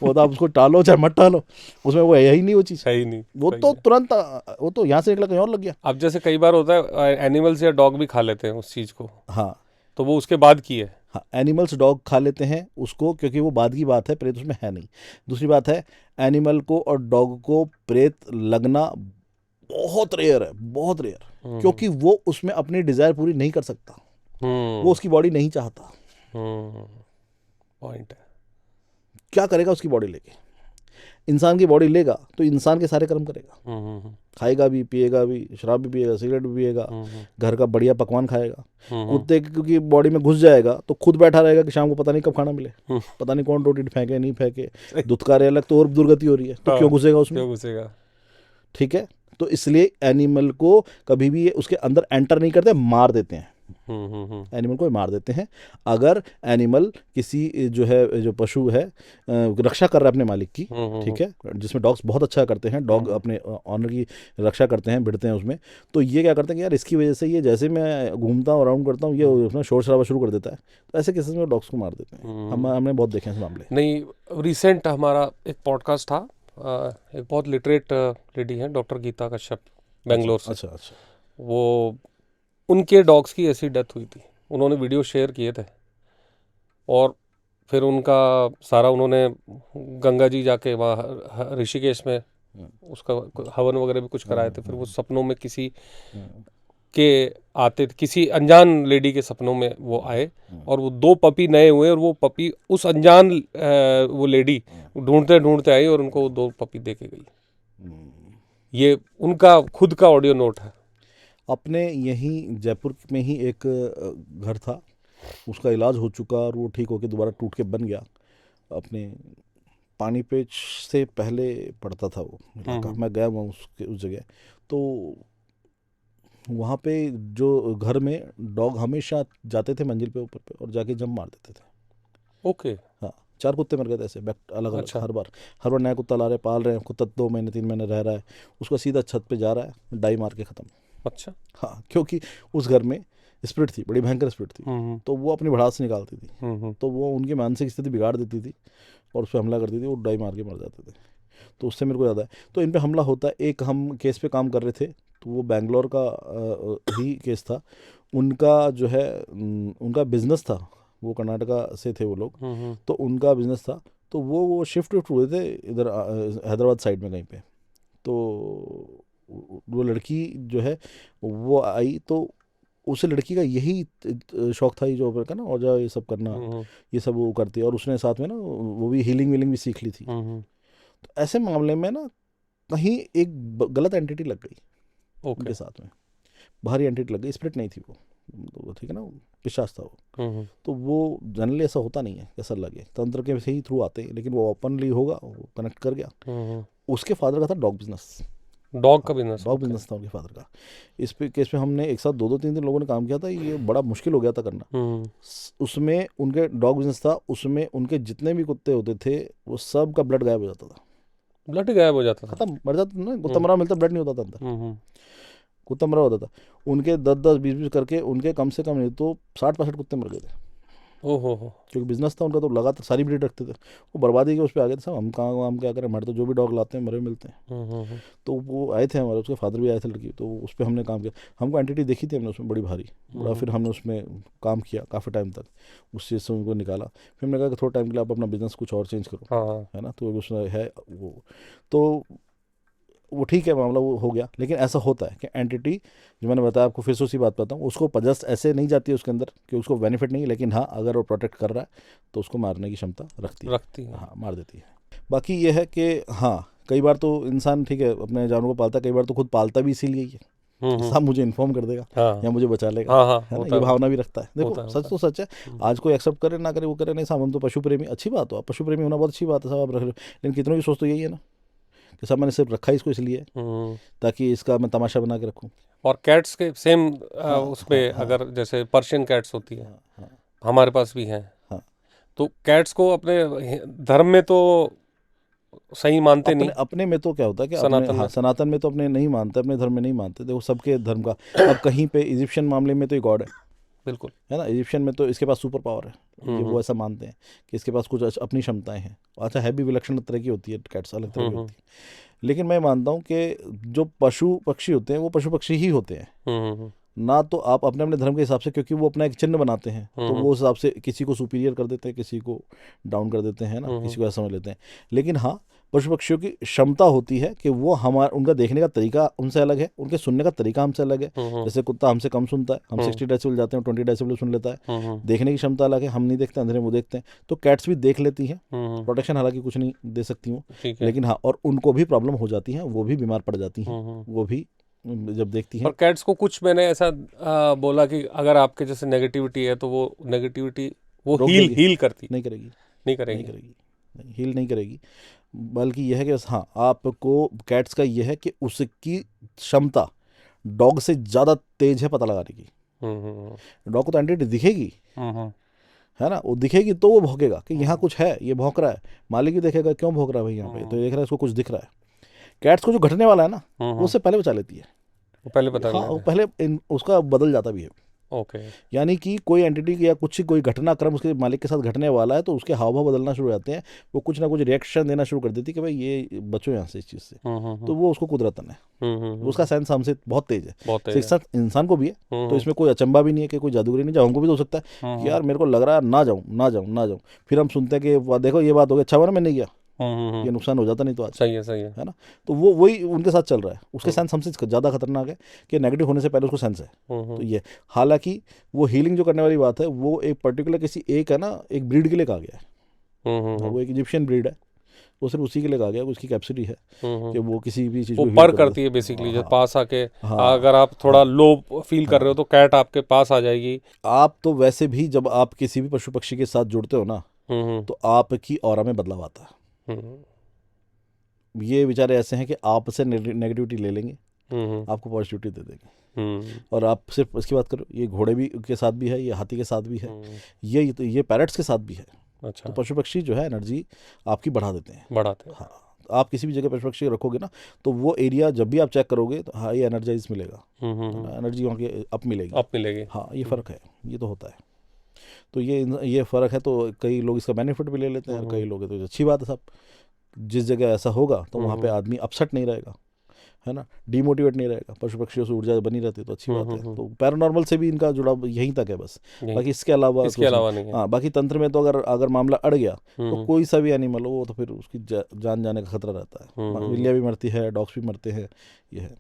वो तो आप उसको टालो चाहे मत टालो, उसमें वो है ही नहीं, वो चीज़ है ही नहीं। वो तो तुरंत वो तो यहाँ से निकला कहीं और लग गया। अब जैसे कई बार होता है एनिमल्स या डॉग भी खा लेते हैं उस चीज़ को, हाँ, तो वो उसके बाद की है, हाँ, एनिमल्स डॉग खा लेते हैं उसको, क्योंकि वो बाद की बात है, प्रेत उसमें है नहीं। दूसरी बात है, एनिमल को और डॉग को प्रेत लगना बहुत रेयर है, बहुत रेयर, क्योंकि वो उसमें अपनी डिज़ायर पूरी नहीं कर सकता, वो उसकी बॉडी नहीं चाहता। पॉइंट है। क्या करेगा उसकी बॉडी लेके? इंसान की बॉडी लेगा तो इंसान के सारे कर्म करेगा, खाएगा भी, पिएगा भी, शराब भी पिएगा, सिगरेट भी पिएगा, घर का बढ़िया पकवान खाएगा। कुत्ते की बॉडी में घुस जाएगा तो खुद बैठा रहेगा कि शाम को पता नहीं कब खाना मिले, पता नहीं कौन रोटी फेंके नहीं फेंके, दुत्कारे अलग, तो और दुर्गति हो रही है, तो क्यों घुसेगा उसमें? क्यों घुसेगा? ठीक है, तो इसलिए एनिमल को कभी भी ये उसके अंदर एंटर नहीं करते, मार देते हैं। एनिमल को मार देते हैं। अगर एनिमल किसी जो है, जो पशु है, रक्षा कर रहा है अपने मालिक की, ठीक है, जिसमें डॉग्स बहुत अच्छा करते हैं, डॉग अपने ऑनर की रक्षा करते हैं, भिड़ते हैं उसमें, तो ये क्या करते हैं कि यार इसकी वजह से ये जैसे मैं घूमता हूँ, राउंड करता हूँ, ये उसमें शोर शराबा शुरू कर देता है, तो ऐसे केसेस में डॉग्स को मार देते हैं। हमने बहुत देखे हैं इस मामले। नहीं, रिसेंट हमारा एक पॉडकास्ट था, एक बहुत लिटरेट लेडी है, डॉक्टर गीता कश्यप, बेंगलोर से। अच्छा, वो उनके डॉग्स की ऐसी डेथ हुई थी, उन्होंने वीडियो शेयर किए थे, और फिर उनका सारा उन्होंने गंगा जी जाके वहाँ ऋषिकेश में उसका हवन वगैरह भी कुछ कराए थे। फिर वो सपनों में किसी के आते थे, किसी अनजान लेडी के सपनों में वो आए, और वो 2 पपी नए हुए, और वो पपी उस अनजान वो लेडी ढूंढते ढूंढते आई और उनको 2 पपी दे के गई। ये उनका खुद का ऑडियो नोट है। अपने यहीं जयपुर में ही एक घर था, उसका इलाज हो चुका और वो ठीक होकर दोबारा टूट के बन गया। अपने पानीपेच से पहले पड़ता था वो इलाका, मैं गया हुआ उस जगह, तो वहाँ पे जो घर में डॉग हमेशा जाते थे मंजिल पे ऊपर पे और जाके जंप मार देते थे। ओके। हाँ, 4 कुत्ते मर गए थे ऐसे अलग अलग। अच्छा। हर बार नया कुत्ता ला रहे, पाल रहे हैं, कुत्ता 2 महीने 3 महीने रह रहा है, उसका सीधा छत पे जा रहा है, डाई मार के ख़त्म। अच्छा। हाँ, क्योंकि उस घर में स्पिरिट थी, बड़ी भयंकर स्पिरिट थी, तो वो अपनी भड़ास निकालती थी, तो वो उनकी मानसिक स्थिति बिगाड़ देती थी और उस पर हमला करती थी, वो डाई मार के मर जाते थे। तो उससे मेरे को याद है, तो इन पे हमला होता है। एक हम केस पे काम कर रहे थे, तो वो बेंगलोर का ही केस था। उनका जो है उनका बिजनेस था, वो कर्नाटका से थे वो लोग, तो उनका बिजनेस था, तो वो शिफ्ट हुए थे इधर हैदराबाद साइड में कहीं पे। तो वो लड़की जो है वो आई, तो उस लड़की का यही शौक था, ये जो का ना, और ये सब करना, ये सब वो करती है, और उसने साथ में ना वो भी हीलिंग वीलिंग भी सीख ली थी। तो ऐसे मामले में ना कहीं एक गलत एंटिटी लग गई उनके साथ में, बाहरी एंटिटी लग गई, स्पिरिट नहीं थी वो, तो ठीक है ना, पिशाच था वो। तो वो जनरली ऐसा होता नहीं है, कैसा लगे, तंत्र के से ही थ्रू आते हैं, लेकिन वो ओपनली होगा, वो कनेक्ट कर गया। उसके फादर का था डॉग बिजनेस, डॉग का बिजनेस था उनके फादर का। इस पे केस पे हमने एक साथ 2-3 लोगों ने काम किया था, ये बड़ा मुश्किल हो गया था करना। उसमें उनके डॉग बिजनेस था, उसमें उनके जितने भी कुत्ते होते थे वो सब का ब्लड गायब हो जाता था। ब्लड गायब हो जाता था, खत्म, मर जाता था ना, कुत्ता मरा मिलता, ब्लड नहीं होता था अंदर, कुत्ता मरा होता था। उनके 10-10, 20-20 करके उनके कम से कम नहीं तो 60-65 कुत्ते मर गए थे। ओहो, क्योंकि बिजनेस था उनका, तो लगातार सारी ब्रीड रखते थे, वो बर्बादी के उस पर आ गए थे। सब हम कहाँ, हम क्या करें, हमारे तो जो भी डॉग लाते हैं मरे मिलते हैं। तो वो आए थे हमारे, उसके फादर भी आए थे लड़की, तो उस पर हमने काम किया। हमको एंटिटी देखी थी हमने उसमें बड़ी भारी, बड़ा, फिर हमने उसमें काम किया काफ़ी टाइम तक, उस चीज़ से उनको निकाला। फिर हमने कहा कि थोड़ा टाइम के लिए आप अपना बिजनेस कुछ और चेंज करो, है ना, तो उसमें है वो ठीक है, मामला वो हो गया। लेकिन ऐसा होता है कि एंटिटी, जो मैंने बताया आपको, फिर से उसी बात बताऊँ, उसको पजस्ट ऐसे नहीं जाती है उसके अंदर कि उसको बेनिफिट नहीं है, लेकिन हाँ, अगर वो प्रोटेक्ट कर रहा है तो उसको मारने की क्षमता रखती है। हाँ, मार देती है। बाकी ये है कि हाँ, कई बार तो इंसान ठीक है अपने जानवर को पालता है, कई बार तो खुद पालता भी इसीलिए ही है, साहब मुझे इन्फॉर्म कर देगा या मुझे बचा लेगा, है ना, ये भावना भी रखता है। देखो, सच तो सच है, आज कोई एक्सेप्ट करे ना करे, वो करे नहीं साहब, हम तो पशु प्रेमी, अच्छी बात हो, पशु प्रेमी होना बहुत अच्छी बात है साहब, आप रख लो। लेकिन कितनों की सोच तो यही है ना कि साहब मैंने सिर्फ रखा इसको इसलिए ताकि इसका मैं तमाशा बना के रखूं। और कैट्स के सेम उसमें अगर जैसे पर्शियन कैट्स होती है, हमारे पास भी हैं, तो कैट्स को अपने धर्म में तो सही मानते नहीं। अपने में तो क्या होता है कि सनातन में तो अपने नहीं मानते, अपने धर्म में नहीं मानते। देखो, सबके धर्म का, अब कहीं पे इजिप्शियन मामले में तो एक गॉड है, बिल्कुल, है ना, इजिप्शियन में तो इसके पास सुपर पावर है, ये वो ऐसा मानते हैं कि इसके पास कुछ अपनी क्षमताएं हैं। अच्छा, है भी विलक्षण तरह की होती है, कैट्स अलग तरह की होती है। लेकिन मैं मानता हूँ कि जो पशु पक्षी होते हैं वो पशु पक्षी ही होते हैं, ना तो आप अपने अपने धर्म के हिसाब से, क्योंकि वो अपना एक चिन्ह बनाते हैं, तो वो उस हिसाब से किसी को सुपीरियर कर देते हैं, किसी को डाउन कर देते हैं ना, किसी को ऐसा समझ लेते हैं। लेकिन हाँ, पशु पक्षियों की क्षमता होती है कि वो हमारा उनका देखने का तरीका उनसे अलग है, उनके सुनने का तरीका हमसे अलग है। जैसे कुत्ता हमसे कम सुनता है, हम 60 डेसिबल जाते हैं, 20 डेसिबल सुन लेता है। देखने की क्षमता अलग है, हम नहीं देखते, अंधेरे में वो देखते हैं। तो कैट्स भी देख लेती हैं, प्रोटेक्शन हालांकि कुछ नहीं दे सकती हूँ, ठीक है। लेकिन हाँ, और उनको भी प्रॉब्लम हो जाती है, वो भी बीमार पड़ जाती हैं, वो भी जब देखती हैं। और कैट्स को कुछ मैंने ऐसा बोला कि अगर आपके जैसे नेगेटिविटी है तो वो नेगेटिविटी वो रोक हील देगी। हील करती नहीं करेगी, नहीं करेगी। नहीं करेगी, नहीं, हील नहीं करेगी। बल्कि यह है कि हाँ, आपको कैट्स का यह है कि उसकी क्षमता डॉग से ज़्यादा तेज है पता लगाने की। डॉग को तो एंटिटी दिखेगी, है ना, वो दिखेगी तो वो भौंकेगा कि यहाँ कुछ है, ये भौंक रहा है। मालिक भी देखेगा क्यों भौंक रहा है भाई यहाँ पे, तो देख रहा है इसको कुछ दिख रहा है। कैट्स को जो घटने वाला है ना, वो उससे पहले बचा लेती है। वो पहले बता हाँ, वो पहले उसका बदल जाता भी है। ओके। यानी कि कोई एंटिटी या कुछ कोई घटनाक्रम उसके मालिक के साथ घटने वाला है, तो उसके हाव भाव बदलना शुरू हो जाते हैं। वो कुछ ना कुछ रिएक्शन देना शुरू कर देती है कि भाई ये बचो यहाँ से इस चीज़ से। तो वो उसको कुदरतन है, उसका सेंस हमसे बहुत तेज है, बहुत तेज शिक्षा इंसान को भी है। तो इसमें कोई अचंबा भी नहीं है कि कोई जादूगरी नहीं। हमको भी तो हो सकता है कि यार मेरे को लग रहा है ना जाऊँ ना जाऊँ ना जाऊँ, फिर हम सुनते हैं कि देखो ये बात हो गई, अच्छा हुआ ना मैंने किया, ये नुकसान हो जाता नहीं तो आज। सही है, सही है ना। तो वो वही उनके साथ चल रहा है, उसके सेंस हमसे ज़्यादा खतरनाक है कि नेगेटिव होने से पहले उसको सेंस है। तो ये हालांकि वो हीलिंग जो करने वाली बात है, वो एक पर्टिकुलर किसी एक है ना, एक ब्रीड के लिए कहा गया है। वो एक इजिप्शियन ब्रीड है, वो सिर्फ उसी के लिए कहा गया, उसकी कैपेसिटी है कि वो किसी भी चीज़ वो को पर करती है बेसिकली। जब पास आके अगर आप थोड़ा लो फील कर रहे हो तो कैट आपके पास आ जाएगी। आप तो वैसे भी जब आप किसी भी पशु पक्षी के साथ जुड़ते हो ना, तो आपकी ऑरा में बदलाव आता है। ये बेचारे ऐसे हैं कि आपसे नेगेटिविटी ले लेंगे, आपको पॉजिटिविटी दे देंगे। और आप सिर्फ इसकी बात करो, ये घोड़े भी के साथ भी है, ये हाथी के साथ भी है, ये पैरट्स के साथ भी है। अच्छा। तो पशु पक्षी जो है एनर्जी आपकी बढ़ा देते हैं, बढ़ाते हैं। हाँ, आप किसी भी जगह पशु पक्षी रखोगे ना, तो वो एरिया जब भी आप चेक करोगे तो हाई एनर्जाइज मिलेगा, एनर्जी वहाँ की अप मिलेगी। अप मिलेगी। हाँ, ये फ़र्क है, ये तो होता है। तो ये फ़र्क है। तो कई लोग इसका बेनिफिट भी ले लेते हैं, कई लोग तो अच्छी बात है सब। जिस जगह ऐसा होगा तो वहाँ पे आदमी अपसेट नहीं रहेगा, है ना, डीमोटिवेट नहीं रहेगा, पशु पक्षियों से ऊर्जा बनी रहती है, तो अच्छी बात है। तो पैरानॉर्मल से भी इनका जुड़ाव यहीं तक है बस, बाकी इसके अलावा नहीं है। हाँ, बाकी तंत्र में तो अगर मामला अड़ गया तो कोई सा भी एनिमल हो, वो तो फिर उसकी जान जाने का खतरा रहता है। बिल्लियाँ भी मरती है, डॉग्स भी मरते हैं, ये है।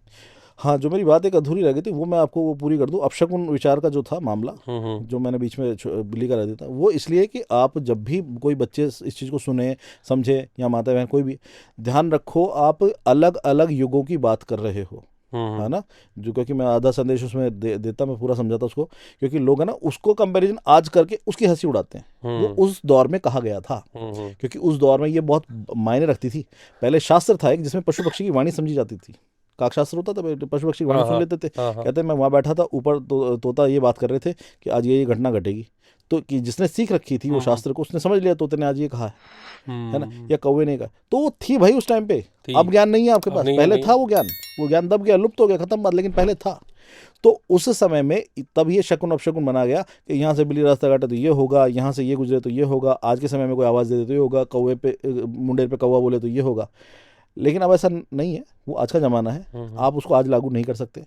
हाँ, जो मेरी बात एक अधूरी रह गई थी, वो मैं आपको वो पूरी कर दूं। अपशकुन विचार का जो था मामला, जो मैंने बीच में बिल्ली का रह दिया था, वो इसलिए कि आप जब भी कोई बच्चे इस चीज़ को सुने समझे, या माता बहन कोई भी, ध्यान रखो आप अलग अलग युगों की बात कर रहे हो, है ना। जो क्योंकि मैं आधा संदेश उसमें देता, मैं पूरा समझाता उसको, क्योंकि लोग है ना उसको कंपैरिजन आज करके उसकी हंसी उड़ाते हैं। वो उस दौर में कहा गया था, क्योंकि उस दौर में ये बहुत मायने रखती थी। पहले शास्त्र था एक जिसमें पशु पक्षी की वाणी समझी जाती थी, काकशास्त्र होता था, पशु पक्षी वाणी सुन लेते थे। कहते मैं वहाँ बैठा था, ऊपर तोता ये बात कर रहे थे कि आज ये घटना घटेगी, तो कि जिसने सीख रखी थी वो शास्त्र को, उसने समझ लिया तोते ने आज ये कहा है ना, या कौवे ने कहा। तो वो थी भाई उस टाइम पे। अब ज्ञान नहीं है आपके पास, पहले था वो ज्ञान दब गया, लुप्त हो गया, खत्म बात, लेकिन पहले था। तो उस समय में तब ये शकुन अपशकुन बना गया कि यहाँ से बिल्ली रास्ता काटे तो ये होगा, यहाँ से ये गुजरे तो ये होगा, आज के समय में कोई आवाज़ दे दे तो ये होगा, कौवे पे मुंडेर पे कौवा बोले तो ये होगा। लेकिन अब ऐसा नहीं है, वो आज का ज़माना है, आप उसको आज लागू नहीं कर सकते,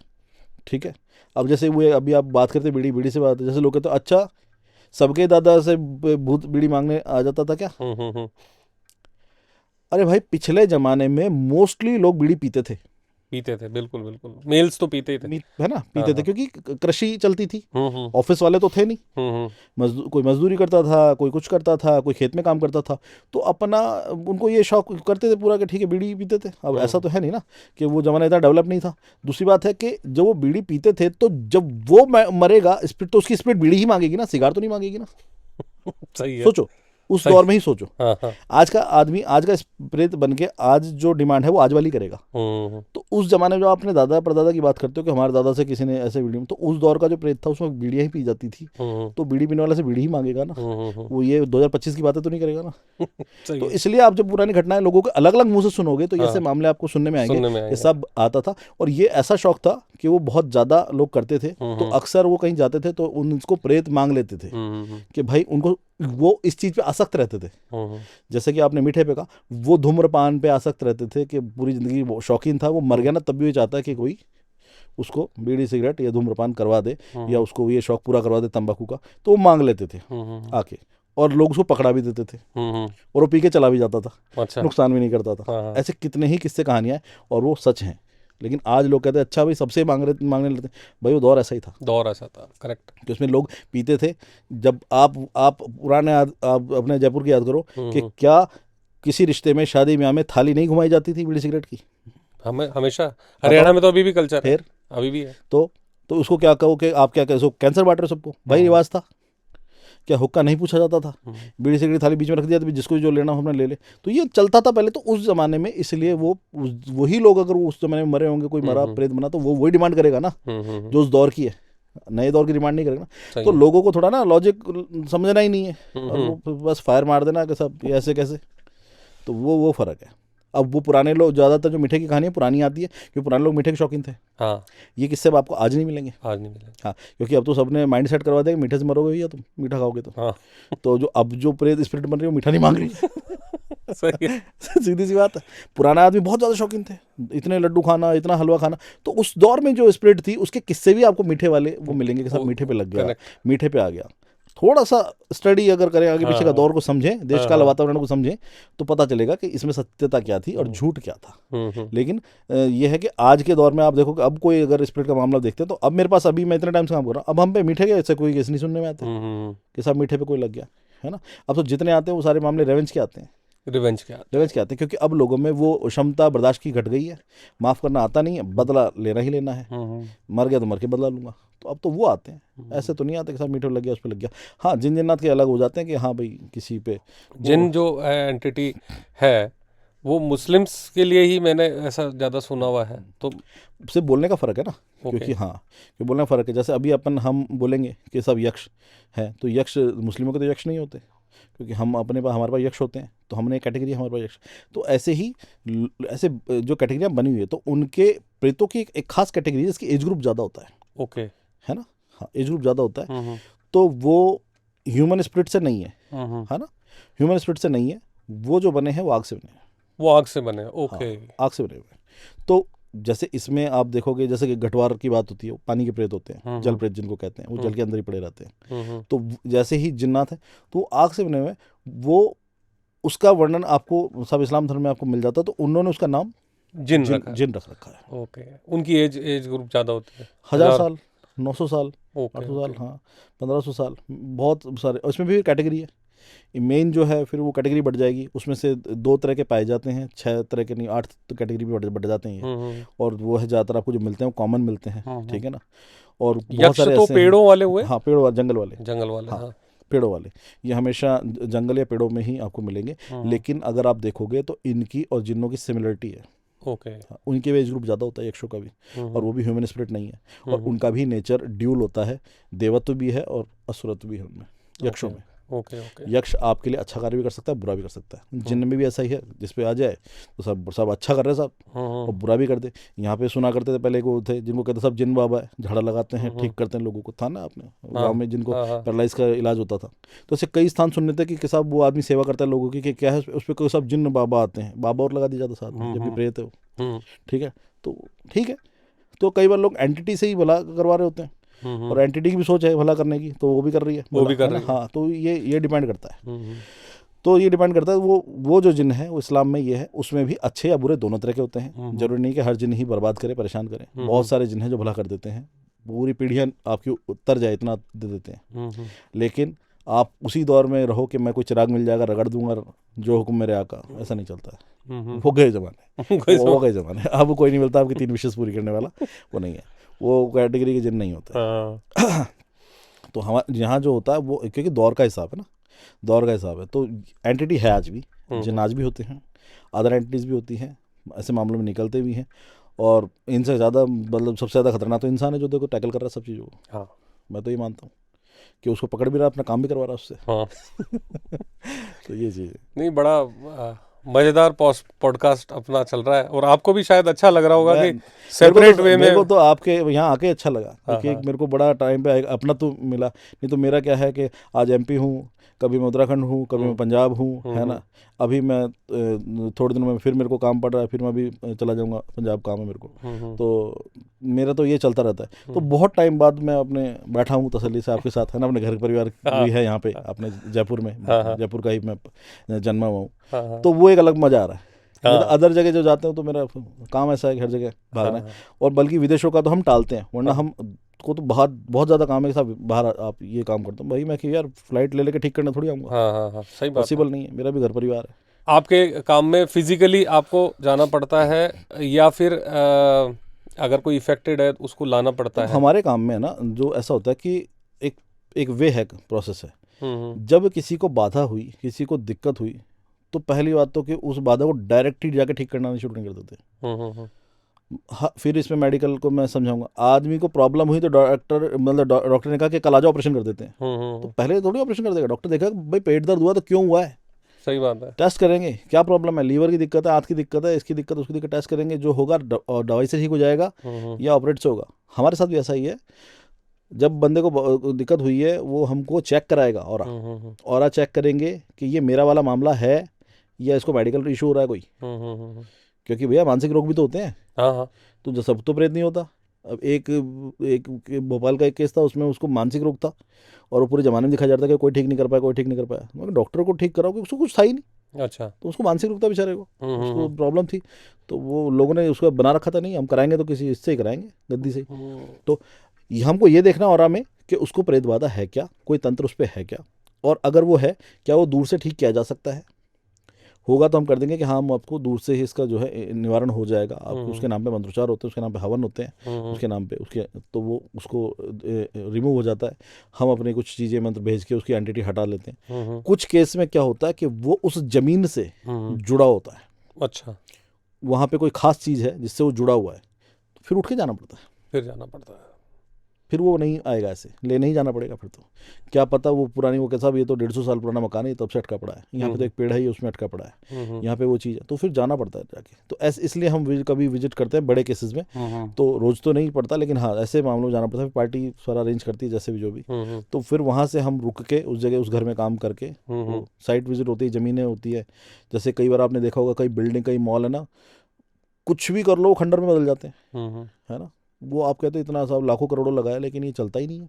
ठीक है। अब जैसे वो अभी आप बात करते बीड़ी से बात, जैसे लोग कहते हैं अच्छा सबके दादा से भूत बीड़ी मांगने आ जाता था क्या? अरे भाई, पिछले ज़माने में मोस्टली लोग बीड़ी पीते थे, बिल्कुल बिल्कुल, मेल्स तो पीते ही थे, है ना, पीते थे, क्योंकि कृषि चलती थी, ऑफिस वाले तो थे नहीं, कोई मजदूरी करता था, कोई कुछ करता था, कोई खेत में काम करता था, तो अपना उनको ये शौक करते थे पूरा कि ठीक है बीड़ी पीते थे। अब ऐसा तो है नहीं ना कि वो ज़माना इतना डेवलप नहीं था। दूसरी बात है कि जब वो बीड़ी पीते थे, तो जब वो मरेगा स्पिरिट, तो उसकी स्पिरिट बीड़ी ही मांगेगी ना, सिगार तो नहीं मांगेगी ना। सही है, सोचो, उस दौर में ही सोचो। हाँ। आज का आदमी, आज का प्रेत बन के आज जो डिमांड है वो आज वाली करेगा। तो उस जमाने में जो आपने दादा परदादा की बात करते हो कि हमारे दादा से किसी ने ऐसे बीड़ी में, तो उस दौर का जो प्रेत था उसमें बीड़ियाँ ही पी जाती थी, तो बीड़ी पीने वाले से बीड़ी ही मांगेगा ना। वो ये 2025 की बातें तो नहीं करेगा ना। तो इसलिए आप जब पुरानी घटनाएं लोगों के अलग अलग मुंह से सुनोगे तो ऐसे मामले आपको सुनने में आएंगे। ये सब आता था, और ये ऐसा शौक था कि वो बहुत ज़्यादा लोग करते थे। तो अक्सर वो कहीं जाते थे तो उनको प्रेत मांग लेते थे कि भाई उनको, वो इस चीज़ पे आसक्त रहते थे। जैसे कि आपने मीठे पे कहा, वो धूम्रपान पे आसक्त रहते थे कि पूरी ज़िंदगी वो शौकीन था, वो मर गया ना तब भी वो चाहता है कि कोई उसको बीड़ी सिगरेट या धूम्रपान करवा दे या उसको ये शौक पूरा करवा दे तंबाकू का, तो वो मांग लेते थे आके, और लोग उसको पकड़ा भी देते थे और वो पी के चला भी जाता था, अच्छा। नुकसान भी नहीं करता था। हाँ, हाँ। ऐसे कितने ही किस्से कहानियां हैं और वो सच हैं। लेकिन आज लोग कहते हैं अच्छा भाई सबसे मांगने लगते हैं। भाई वो दौर ऐसा ही था दौर ऐसा था, करेक्ट। कि उसमें लोग पीते थे। जब आप पुराने आप अपने जयपुर की याद करो कि क्या किसी रिश्ते में शादी ब्याह में थाली नहीं घुमाई जाती थी बीड़ी सिगरेट की? हमें हमेशा हरियाणा में तो अभी भी कल्चर है, फिर अभी भी है। तो उसको क्या कहो कि आप क्या कहो, कैंसर बांट रहे हो सबको? भाई रिवाज था। क्या हुक्का नहीं पूछा जाता था? बीड़ी सिगरेट थाली बीच में रख दिया, तो जिसको जो लेना हो हमने ले ले। तो ये चलता था पहले तो उस जमाने में, इसलिए वो वही लोग अगर वो उस जमाने में मरे होंगे, कोई मरा प्रेत बना, तो वो वही डिमांड करेगा ना जो उस दौर की है, नए दौर की डिमांड नहीं करेगा ना। तो लोगों को थोड़ा ना लॉजिक समझना ही नहीं है और वो बस फायर मार देना कि सब ये ऐसे कैसे। तो वो फर्क है। अब वो पुराने लोग, ज़्यादातर जो मीठे की कहानी है पुरानी आती है क्योंकि पुराने लोग मीठे के शौकीन थे। हाँ, ये किस्से अब आपको आज नहीं मिलेंगे। आज नहीं मिलेगा। हाँ, क्योंकि अब तो सबने माइंड सेट करवा दिया कि मीठे से मरोगे भैया तुम, मीठा खाओगे तो। हाँ। तो जो अब जो प्रेत स्पिरिट बन रही है वो मीठा नहीं मांग रही है। सही है। सीधी सी बात है। पुराना आदमी बहुत ज़्यादा शौकीन थे, इतने लड्डू खाना, इतना हलवा खाना। तो उस दौर में जो स्पिरिट थी उसके किस्से भी आपको मीठे वाले वो मिलेंगे कि सब मीठे पे लग गया, मीठे पे आ गया। थोड़ा सा स्टडी अगर करें आगे पीछे का दौर को समझें, देश काल वातावरण को समझें, तो पता चलेगा कि इसमें सत्यता क्या थी और झूठ क्या था। लेकिन यह है कि आज के दौर में आप देखो कि अब कोई अगर स्पिरिट का मामला देखते हैं तो अब मेरे पास, अभी मैं इतने टाइम से काम कर रहा हूँ, अब हम पे मीठे के ऐसे कोई केस नहीं सुनने में आते कि सब मीठे पे कोई लग गया है ना। अब तो जितने आते हैं वो सारे मामले रेवेंज के आते हैं, रिवेंज क्या? रिवेंज के आते हैं, क्योंकि अब लोगों में वो क्षमता बर्दाश्त की घट गई है, माफ़ करना आता नहीं है, बदला लेना ही लेना है, मर गया तो मर के बदला लूंगा। तो अब तो वो आते हैं, ऐसे तो नहीं आते कि सब मीठे लग गया उस पर लग गया। हाँ, जिन जिन्नात के अलग हो जाते हैं कि हाँ भाई किसी पे जिन जो एंटिटी है वो मुस्लिम्स के लिए ही मैंने ऐसा ज़्यादा सुना हुआ है, तो सिर्फ बोलने का फ़र्क है ना। क्योंकि हाँ, कि बोलने का फ़र्क है। जैसे अभी हम बोलेंगे कि सब यक्ष हैं, तो यक्ष मुस्लिमों के तो यक्ष नहीं होते, क्योंकि हम हमारे पास यक्ष होते हैं, तो हमने एक कैटेगरी हमारे पास यक्ष। तो ऐसे ही ऐसे जो कैटेगरियाँ बनी हुई है, तो उनके प्रेतों की एक खास कैटेगरी है जिसकी एज ग्रुप ज़्यादा होता है। ओके, है ना। हाँ, एज ग्रुप ज़्यादा होता है, तो वो ह्यूमन स्पिरिट से नहीं है, है ना। ह्यूमन स्पिरिट से नहीं है, वो जो बने हैं वो आग से बने हैं। वो आग से बने, ओके। हाँ, आग से बने हुए हैं। तो जैसे इसमें आप देखोगे, जैसे कि गटवार की बात होती है, पानी के प्रेत होते हैं, जल प्रेत जिनको कहते हैं, वो जल के अंदर ही पड़े रहते हैं। तो जैसे ही जिन्नात है तो वो आग से बने हुए, वो उसका वर्णन आपको सब इस्लाम धर्म में आपको मिल जाता है। तो उन्होंने उसका नाम जिन रख रखा है। ओके, उनकी एज ग्रुप ज़्यादा होती है, 1000 साल, 900 साल, 800 साल, ओके। हाँ 1500 साल, बहुत सारे। उसमें भी कैटेगरी है, मेन जो है, फिर वो कैटेगरी बढ़ जाएगी। उसमें से 2 तरह के पाए जाते हैं, 6 तरह के नहीं, 8 तो कैटेगरी में बढ़ जाते हैं ये। और वो है ज़्यादातर आपको जो मिलते हैं वो कॉमन मिलते हैं, ठीक है ना। और बहुत यक्ष सारे तो ऐसे पेड़ों वाले हुए, हाँ, पेड़ों वाले, जंगल वाले, हाँ, पेड़ों वाले, ये हमेशा जंगल या पेड़ों में ही आपको मिलेंगे। लेकिन अगर आप देखोगे तो इनकी और जिन्नों की सिमिलरिटी है। ओके। उनके एज ग्रुप ज़्यादा होता है यक्षों का भी, और वो भी ह्यूमन स्पिरिट नहीं है, और उनका भी नेचर ड्यूल होता है, देवत्व भी है और असुरत्व भी है उनमें, यक्षों में। Okay, okay. यक्ष आपके लिए अच्छा कार्य भी कर सकता है, बुरा भी कर सकता है। जिन्न में भी ऐसा ही है, जिस पे आ जाए तो सब अच्छा कर रहे हैं सब, और बुरा भी कर दे। यहाँ पे सुना करते थे पहले को थे जिनको कहते सब जिन बाबा है, झाड़ा लगाते हैं, ठीक करते हैं लोगों को, था ना आपने गाँव में जिनको पैरालाइज का इलाज होता था। तो ऐसे कई स्थान सुनने थे कि सब वो आदमी सेवा करता है लोगों की, कि क्या है उस पर कोई सब जिन्न बाबा आते हैं, बाबा और लगा दिया जाता साथ में, जब भी प्रेत है वो, ठीक है। तो ठीक है, तो कई बार लोग एंटिटी से ही भला करवा रहे होते हैं, और एंटिटी की भी सोच है भला करने की, तो वो भी कर रही है, वो भी कर रही है। हाँ, तो ये डिपेंड करता है। तो ये डिपेंड करता है, वो जो जिन है वो इस्लाम में ये है, उसमें भी अच्छे या बुरे दोनों तरह के होते हैं। जरूरी नहीं कि हर जिन ही बर्बाद करे, परेशान करे। बहुत सारे जिन हैं जो भला कर देते हैं, पूरी पीढ़ियाँ आपकी उतर जाए इतना दे देते हैं। लेकिन आप उसी दौर में रहो कि मैं कोई चिराग मिल जाएगा रगड़ दूंगा जो हुक्म मेरे आका, ऐसा नहीं चलता है। वो गए जमाने, वो गए जमाने। अब कोई नहीं मिलता आपकी 3 विशेष पूरी करने वाला, वो नहीं है, वो कैटेगरी के जिन नहीं होते। तो हमारे यहाँ जो होता है वो, क्योंकि दौर का हिसाब है ना, दौर का हिसाब है, तो एंटिटी है आज भी, जिन आज भी होते हैं, अदर एंटिटीज भी होती हैं, ऐसे मामलों में निकलते भी हैं। और इनसे ज़्यादा, मतलब सबसे ज़्यादा खतरनाक तो इंसान है जो देखो टैकल कर रहा है सब चीज़ों को। हाँ, मैं तो ये मानता हूँ कि उसको पकड़ भी रहा है, अपना काम भी करवा रहा है उससे। हाँ। तो ये चीज़ है। नहीं, बड़ा मजेदार पॉडकास्ट अपना चल रहा है और आपको भी शायद अच्छा लग रहा होगा कि मेरे को सेपरेट तो वे में। मेरे को तो आपके यहाँ आके अच्छा लगा, क्योंकि हाँ। एक मेरे को बड़ा टाइम पे अपना तो मिला। नहीं तो मेरा क्या है कि आज एमपी हूँ, कभी मैं उत्तराखंड हूँ, कभी मैं पंजाब हूँ, है ना। अभी मैं थोड़े दिनों में फिर मेरे को काम पड़ रहा है, फिर मैं भी चला जाऊँगा पंजाब, काम है मेरे को। तो मेरा तो ये चलता रहता है। तो बहुत टाइम बाद मैं अपने बैठा हूँ तसल्ली से आपके साथ, है ना। अपने घर परिवार भी है यहाँ पे अपने जयपुर में, जयपुर का ही मैं जन्मा हुआ हूँ। तो वो एक अलग मज़ा आ रहा है। नहीं तो अदर जगह जो जाते हो तो मेरा काम ऐसा है कि हर जगह भागना है। और बल्कि विदेशों का तो हम टालते हैं, वरना हम को तो बहुत ज़्यादा काम है कि साहब बाहर आप ये काम करता हूँ भाई। मैं कि यार फ्लाइट ले लेके ठीक करने थोड़ी आऊँगा, हाँ, सही बात है। पॉसिबल नहीं है, मेरा भी घर परिवार है। आपके काम में फिजिकली आपको जाना पड़ता है या फिर अगर कोई इफेक्टेड है तो उसको लाना पड़ता है? हमारे काम में है ना, जो ऐसा होता है कि एक एक वे है, प्रोसेस है। जब किसी को बाधा हुई, किसी को दिक्कत हुई, तो पहली बात तो कि उस बाधा को डायरेक्ट ही जाके ठीक करना नहीं शुरू नहीं कर देते। हाँ, फिर इसमें मेडिकल को मैं समझाऊंगा। आदमी को प्रॉब्लम हुई तो डॉक्टर ने कहा कि कल आ जाओ, ऑपरेशन कर देते हैं। तो पहले थोड़ी ऑपरेशन कर देगा, डॉक्टर देखेगा भाई पेट दर्द हुआ तो क्यों हुआ है, सही बात है। टेस्ट करेंगे क्या प्रॉब्लम है, लीवर की दिक्कत है, आंत की दिक्कत है, इसकी दिक्कत, उसकी दिक्कत, टेस्ट करेंगे, जो होगा और दवाई से ठीक हो जाएगा या ऑपरेट से होगा। हमारे साथ भी ऐसा ही है। जब बंदे को दिक्कत हुई है वो हमको चेक कराएगा, और चेक करेंगे कि ये मेरा वाला मामला है या इसको मेडिकल इशू हो रहा है कोई। क्योंकि भैया मानसिक रोग भी तो होते हैं। हाँ। तो जो सब तो प्रेत नहीं होता। अब एक भोपाल का एक केस था, उसमें उसको मानसिक रोग था और वो पूरे जमाने में दिखाया जाता है कि कोई ठीक नहीं कर पाया, कोई ठीक नहीं कर पाया। मगर डॉक्टर को ठीक कराओगे, उसको कुछ था ही नहीं। अच्छा। तो उसको मानसिक रोग था बेचारे को, उसको प्रॉब्लम थी। तो वो लोगों ने उसको बना रखा था, नहीं हम कराएंगे तो किसी इससे ही कराएंगे, गद्दी से ही। तो हमको ये देखना और में कि उसको प्रेत बाधा है क्या, कोई तंत्र उस पर है क्या, और अगर वो है क्या वो दूर से ठीक किया जा सकता है। होगा तो हम कर देंगे कि हाँ हम आपको दूर से ही इसका जो है निवारण हो जाएगा। आपको उसके नाम पे मंत्रोच्चार होते हैं, उसके नाम पे हवन होते हैं, उसके नाम पे उसके, तो वो उसको रिमूव हो जाता है। हम अपनी कुछ चीज़ें मंत्र भेज के उसकी एंटिटी हटा लेते हैं। कुछ केस में क्या होता है कि वो उस जमीन से जुड़ा होता है। अच्छा। वहाँ पे कोई खास चीज़ है जिससे वो जुड़ा हुआ है, तो फिर उठ के जाना पड़ता है। फिर जाना पड़ता है, फिर वो नहीं आएगा, ऐसे ले नहीं जाना पड़ेगा। फिर तो क्या पता वो पुरानी, वो कैसा भी, ये तो 150 साल पुराना मकान है, तब से अटका पड़ा है। यहाँ पे तो एक पेड़ है, उसमें अटका पड़ा है, यहाँ पे वो चीज़ है, तो फिर जाना पड़ता है जाके। तो ऐसे इसलिए हम कभी विजिट करते हैं बड़े केसेस में। तो रोज़ तो नहीं पड़ता, लेकिन हाँ ऐसे मामलों में जाना पड़ता है। पार्टी सारा अरेंज करती है जैसे भी, जो भी। तो फिर वहाँ से हम रुक के उस जगह, उस घर में काम करके, साइट विजिट होती है, ज़मीनें होती है। जैसे कई बार आपने देखा होगा, कई बिल्डिंग, कई मॉल है ना, कुछ भी कर लो वो खंडर में बदल जाते हैं, है ना। वो आप कहते हैं इतना सब लाखों करोड़ों लगाया, लेकिन ये चलता ही नहीं है।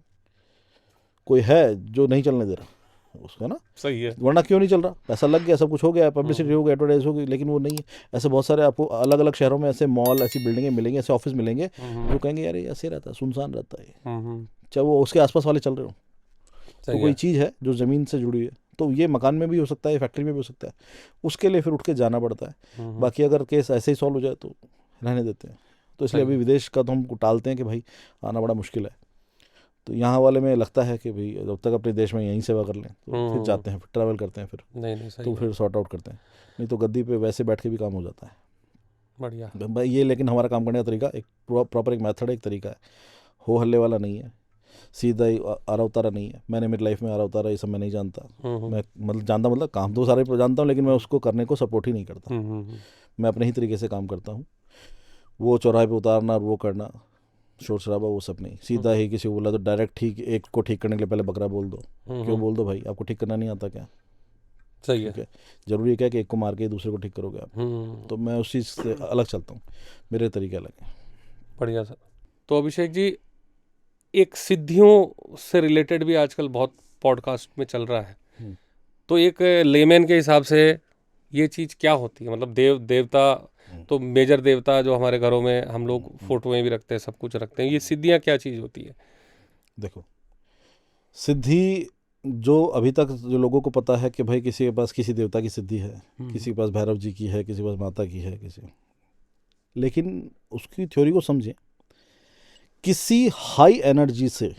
कोई है जो नहीं चलने दे रहा उसका ना। सही है। वरना क्यों नहीं चल रहा, पैसा लग गया, सब कुछ हो गया, पब्लिसिटी हो गई, एडवर्टाइज हो गई, लेकिन वो नहीं है। ऐसे बहुत सारे आपको अलग अलग शहरों में ऐसे मॉल, ऐसी बिल्डिंगें मिलेंगे, ऐसे ऑफिस मिलेंगे जो कहेंगे यार ये ऐसे रहता है, सुनसान रहता है, चाहे वो उसके आसपास वाले चल रहे हो। तो कोई चीज़ है जो ज़मीन से जुड़ी है। तो ये मकान में भी हो सकता है, फैक्ट्री में भी हो सकता है। उसके लिए फिर उठ के जाना पड़ता है। बाकी अगर केस ऐसे ही सॉल्व हो जाए तो रहने देते हैं। तो इसलिए अभी विदेश का तो हम टालते हैं कि भाई आना बड़ा मुश्किल है। तो यहाँ वाले में लगता है कि भाई जब तक अपने देश में यहीं सेवा कर लें, तो फिर जाते हैं, फिर ट्रैवल करते हैं, फिर नहीं सही तो फिर सॉर्ट आउट करते हैं। नहीं तो गद्दी पे वैसे बैठ के भी काम हो जाता है। बढ़िया भाई ये, लेकिन हमारा काम करने का तरीका एक प्रॉपर एक मेथड है, एक तरीका है। हो हल्ले वाला नहीं है, सीधा ही आरा उतारा नहीं है। मैंने मेरी लाइफ में आरा उतारा ये सब मैं नहीं जानता। मैं मतलब जानता, मतलब काम तो सारे जानता हूँ, लेकिन मैं उसको करने को सपोर्ट ही नहीं करता। मैं अपने ही तरीके से काम करता हूँ। वो चौराहे पे उतारना और वो करना, शोर शराबा, वो सब नहीं। सीधा ही किसी को बोला तो डायरेक्ट ठीक, एक को ठीक करने के लिए पहले बकरा बोल दो। क्यों बोल दो भाई, आपको ठीक करना नहीं आता क्या? सही है। जरूरी है क्या कि एक को मार के दूसरे को ठीक करोगे आप? तो मैं उस चीज़ से अलग चलता हूँ, मेरे तरीके अलग हैं। बढ़िया सर। तो अभिषेक जी, एक सिद्धियों से रिलेटेड भी आजकल बहुत पॉडकास्ट में चल रहा है। तो एक लेमैन के हिसाब से ये चीज़ क्या होती है? मतलब देवता तो मेजर देवता जो हमारे घरों में हम लोग फोटोएं भी रखते हैं, सब कुछ रखते हैं, ये सिद्धियाँ क्या चीज़ होती है? देखो, सिद्धि जो अभी तक जो लोगों को पता है कि भाई किसी के पास किसी देवता की सिद्धि है, किसी के पास भैरव जी की है, किसी के पास माता की है, लेकिन उसकी थ्योरी को समझें। किसी हाई एनर्जी से